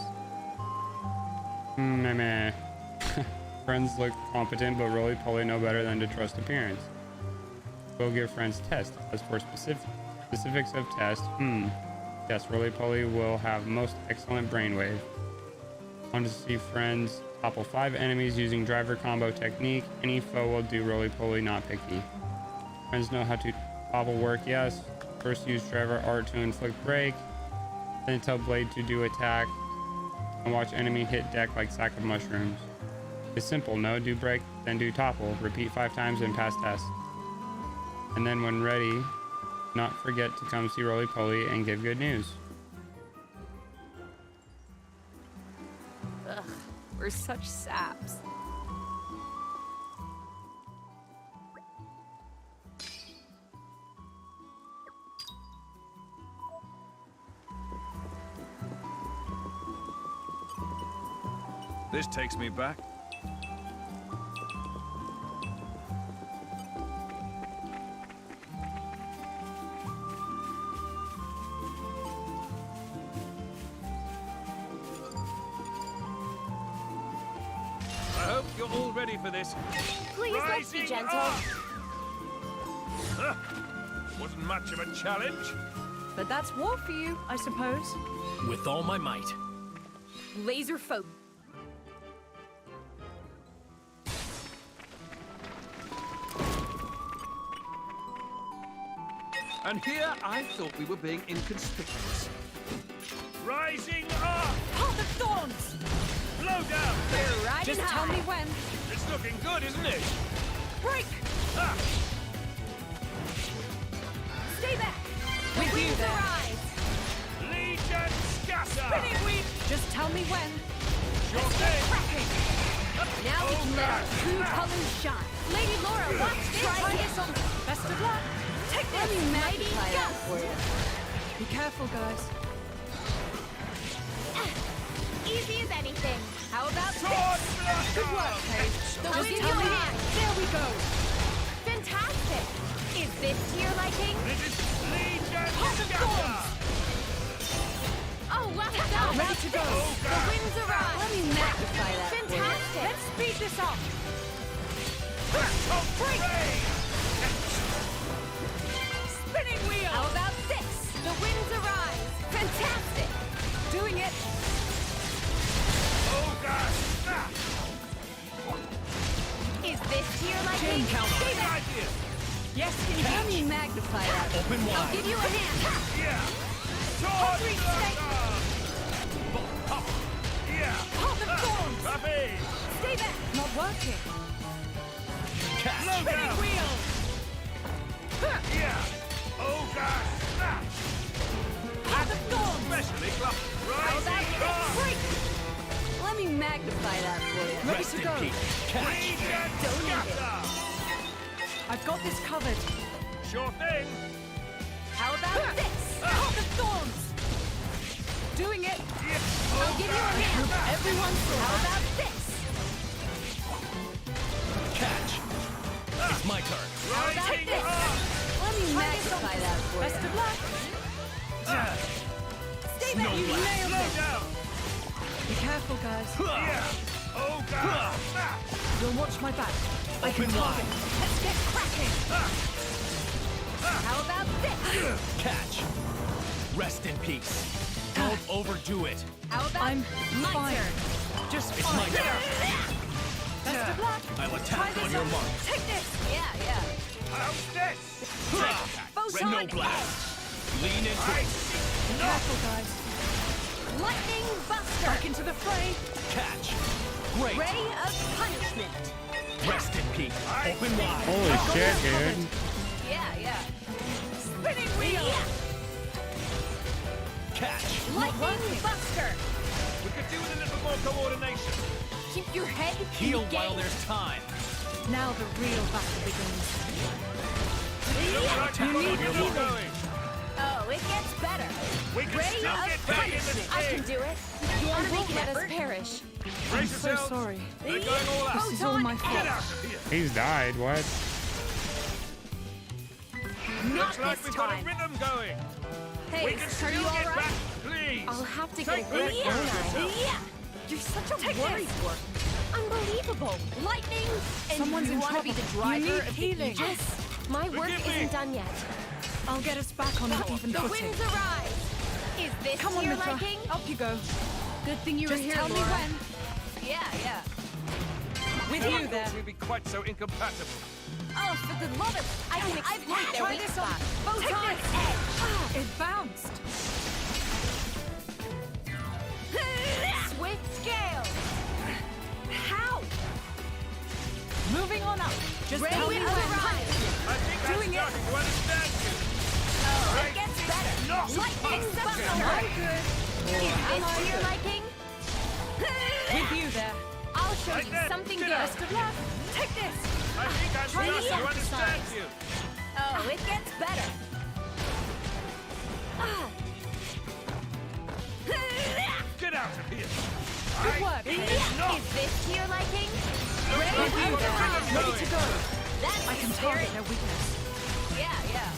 Meh. Friends look competent, but Roly Poly no better than to trust appearance. We'll give friends test. As for specifics of test, yes, Roly Poly will have most excellent brainwave. Want to see friends topple 5 enemies using driver combo technique. Any foe will do. Roly Poly not picky. Friends know how to topple work, yes. First use driver art to inflict break, then tell blade to do attack, and watch enemy hit deck like sack of mushrooms. It's simple, no? Do break, then do topple. Repeat 5 times and pass test. And then when ready, not forget to come see Roly Poly and give good news. Ugh, we're such saps. This takes me back. You're all ready for this. Please, let's be gentle. Wasn't much of a challenge. But that's war for you, I suppose. With all my might. Laser folk. And here I thought we were being inconspicuous. Rising up! Oh, the thorns! Blow down! We're riding Just high. tell me when. It's looking good, isn't it? Break! Ah! Stay back. The With you winds there. arise. Legion scatter! Spinning wheel! Just tell me when. Sure thing! Cracking! Now we can let our true colors shine. Lady Laura, watch this. Try this on. Best of luck. Take this. Let me Mighty magnify that gust. for you. Be careful, guys. Easy as anything. How about Sword this? blast! Good work, Paige. The Just wind tell me. hand. There we go. Fantastic. Is this to your liking? This is Legion Pot of scatter! thorns. Oh, well done. Ready to go. The winds arise. Let me magnify that for you. Fantastic. Let's speed this up. Break! Spinning wheel. How about this? The winds arise. Fantastic. Doing it. Oh, God! Ah! Is this to your liking? Good idea! Yes, Let me magnify that. Open I'll wide. give you a hand. Yeah! Sword blaster! Pop. Yeah! Pot of thorns. Puppy! Stay back. Not working. Catch. Slow Spinning down! wheel. Yeah! Oh, God! Ah! Pot of thorns. Especially club. How about Rising this? up! Break. Let me magnify that for you. Ready Rest to in go. peace. Catch. Legion Don't need it. scatter! I've got this covered. Sure thing! How about this? Pot of thorns. Doing it. Yeah! I'll give you a hand. Everyone How about this? Catch. It's my turn. How about Rising this? up! Let me magnify that for Best you. of luck. Stay Snow back. You blast. nailed Slow it. down! Be careful, guys. Yeah! Oh, God! Ah! You'll watch my back. I can Open target. wide. Let's get cracking. How about this? Catch. Rest in peace. Don't overdo it. How about I'm my fine. turn? Just It's fine. my turn. Best of luck. I'll Try attack this on your on. mark. Take this. Yeah, yeah. How's this? Photon No blast. Lean into I it. Be careful, guys. Lightning Buster. Back into the fray. Catch. Great. Ray of Punishment. Rest in peace. Open wide. Holy shit, dude. Yeah, yeah. Spinning wheel. Catch. Lightning Buster. We could do with a little more coordination. Keep your head Heal in the while game. there's time. Now the real battle begins. Looks like we've got a need rhythm healing. going. Oh, it gets better. We can Ray still of get back in the Punishment. I can thing. do it. You want to make let us perish. I'm Brace so yourselves. sorry. They're going all out. This is all my Get fault. out of here. He's died. What? Not Looks like this we've got a time. rhythm going. Hey, We can are still you all get right? back, please. I'll have to Take get a grip, good don't care of I? yourself. Yeah. You're such a Take worry this. wart. Unbelievable. Lightning. And Someone's you in want to be trouble. the You driver need of the healing. Aegis? My work Forgive me. isn't done yet. I'll get us back on an even The footing. winds arise. Is this Come to on, your Mitra. liking? Up you go. Good thing you Just were here, tell me Laura. when. Yeah, yeah. With Never you thought there. we'd be quite so incompatible. Oh, for the love of... I can exploit their Try weak this on. spot. Take Photon this. edge. It bounced. Swift gale. How? Moving on up. Just Ray tell me of when. punishment. I think I'm Doing it. starting to understand you. Oh, it gets better. Not Lightning Buster. I'm good. Is this to your liking? With you there. I'll show Right you there. something Get good. out. Best of luck. Take this. I think I'm Try starting the to understand exercise. you. Oh, it gets better. Get out of here. Good work. Is this to your liking? Looks like we've got a rhythm Ready going. to go. That's I can very... target their weakness. Yeah, yeah.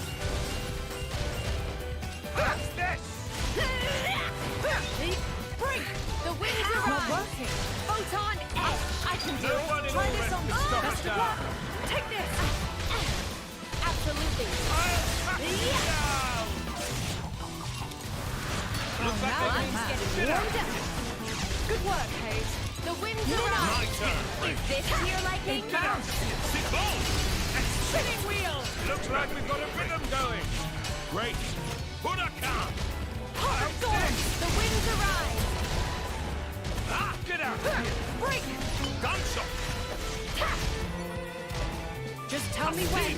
What's this? Break! The winds Not arise! working. Photon edge! I can do No it! one in Try all this this on. can stop us Best of now. luck. Take this. Absolutely. I'll cut you down. Looks like now they're I'm being mad. get out. Warmed up. Good work, Hayes. The winds My arise! turn. Is this to your liking? Get out of here. Sit low. Spinning wheel. Looks like we've got a rhythm going. Great. Huracan. Pot of thorns. The winds arise! Ah, get out! Break! Gunshot! Just tell me when.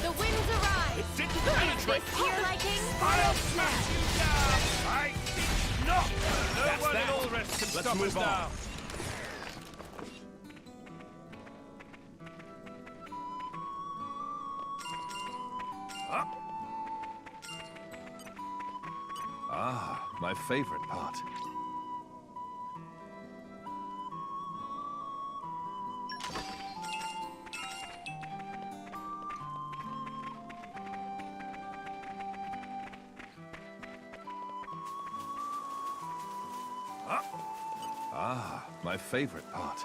The winds arise! It didn't Is penetrate! this to your liking? I'll smash you down! I think not! No one in all rest can stop us now! Ah, my favorite part. Ah, my favorite part.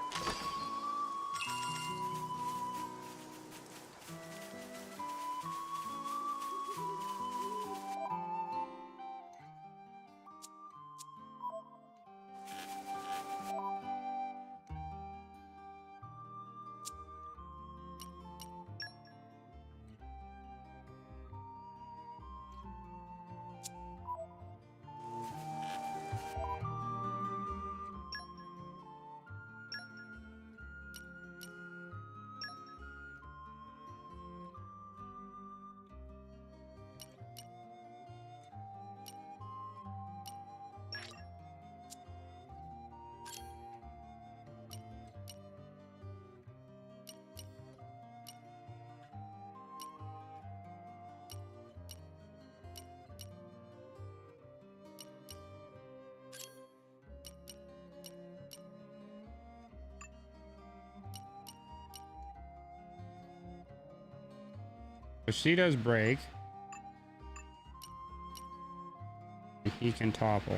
So she does break. He can topple.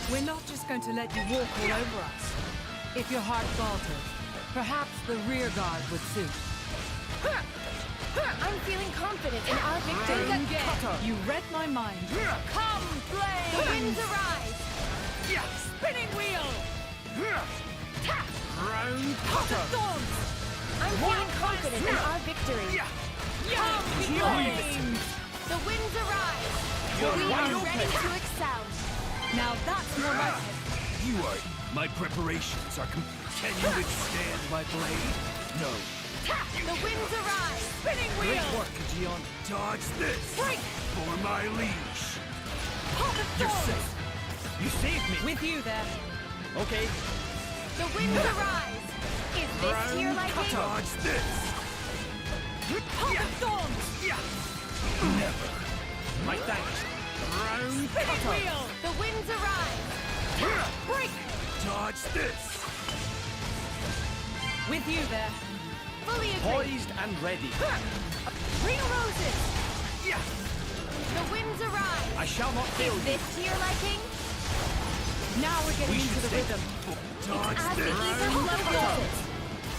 We're not just going to let you walk all over us. If your heart falters, perhaps the rear guard would suit. I'm feeling confident in our victory. You read my mind. Come, flame! The winds arise! Spinning wheel! Round Cutter! Thorns! I'm feeling confident in our victory. Come, flames! The winds arise! We are ready to excel. Now that's more like it. You are... My preparations are Can you withstand my blade? No. The winds arise! Spinning wheel! Great work, Gion. Dodge this! Break! For my liege! Pop of You're thorns! safe! You saved me! With you there. Okay. The winds arise! Is this to your liking? Dodge this! Pop of thorns! Never. My thanks. Round Spinning wheel! The winds arise! Break! Dodge this! With you there. Fully agree. Poised and ready. Ring roses. Yeah. The winds arise. I shall not fail Is you. this to your liking? Now we're getting into the rhythm. As the ether flows.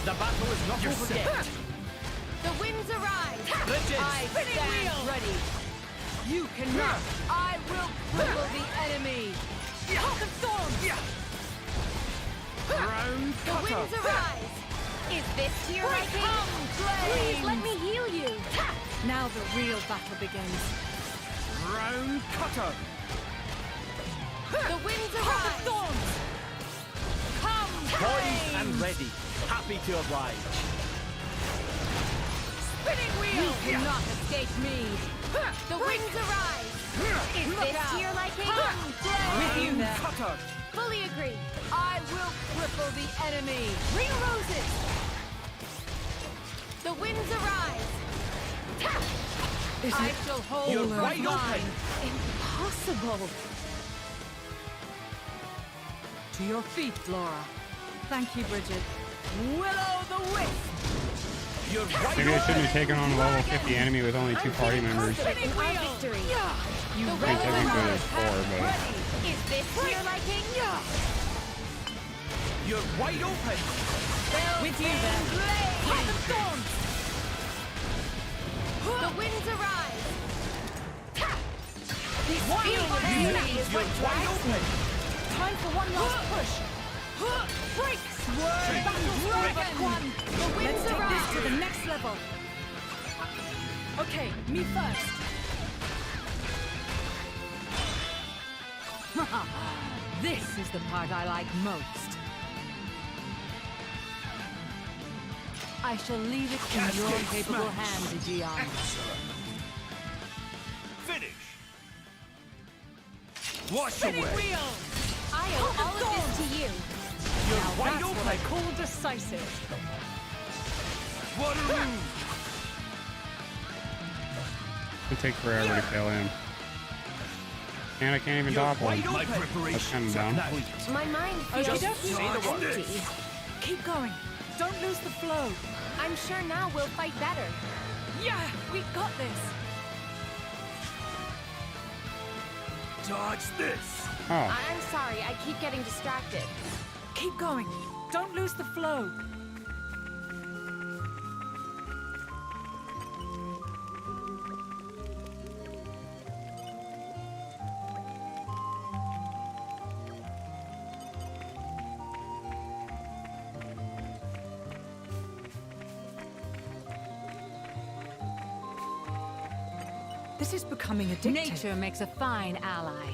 The battle is not over yet. The winds arise. Bridges. I stand ready. You cannot. I will cripple the enemy. Hawk and Thorns. Round The cutter. winds arise. Is this to your Break liking? come, Please flames. let me heal you. Now the real battle begins. Round cutter. The winds Hawk arise. and Thorns. Come, Poised and flames. ready. Happy to oblige. Spinning wheel. You cannot escape me. The winds arise. Is Look this out. to your liking? Come, flames. With you there. Cutter. Fully agree. I will cripple the enemy. Ring roses. The winds arise. I shall hold You're the wide line. open. Impossible. To your feet, Laura. Thank you, Bridget. Will-o'-the-wisp. You're right. Maybe I shouldn't have taken on a level 50 enemy with only 2 party members. Confident in our victory. You The I think winds technically arise. there's 4, but... Is this to your liking? You're wide open. With you then. Hawk and Thorns. The winds arise. This One feeling more of beauty minute. is what You're wide drives me. open. Time for one last push. Break! Swerve! Battle's broken! One! The winds Let's take arise. this to the next level. Okay, me first. This is the part I like most. I shall leave it in your Cascade capable smash. hands, Aegeon. Finish. Wash Spinning away. wheel! I owe all of this to you. You're Now wide that's open. what I call decisive. What a move. It'll take forever to kill him. And I can't even You're topple wide him. open. That's kind of dumb. My mind feels Just say the word. empty. Keep going. Don't lose the flow. I'm sure now we'll fight better. Yeah, we got this. Dodge this. Oh, I'm sorry, I keep getting distracted. Keep going. Don't lose the flow. This is becoming addictive. Nature makes a fine ally.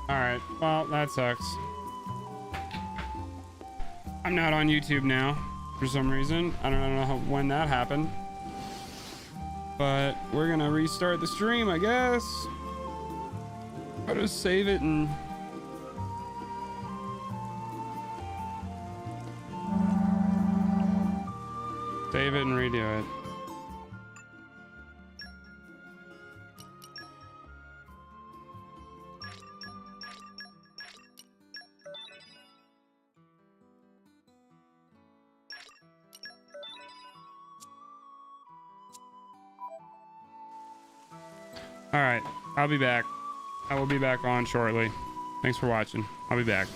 alright. Well, that sucks. I'm not on YouTube now for some reason. I don't know when that happened. But we're gonna restart the stream, I guess. I'll just save it and... save it and redo it. All right, I'll be back. I will be back on shortly. Thanks for watching. I'll be back.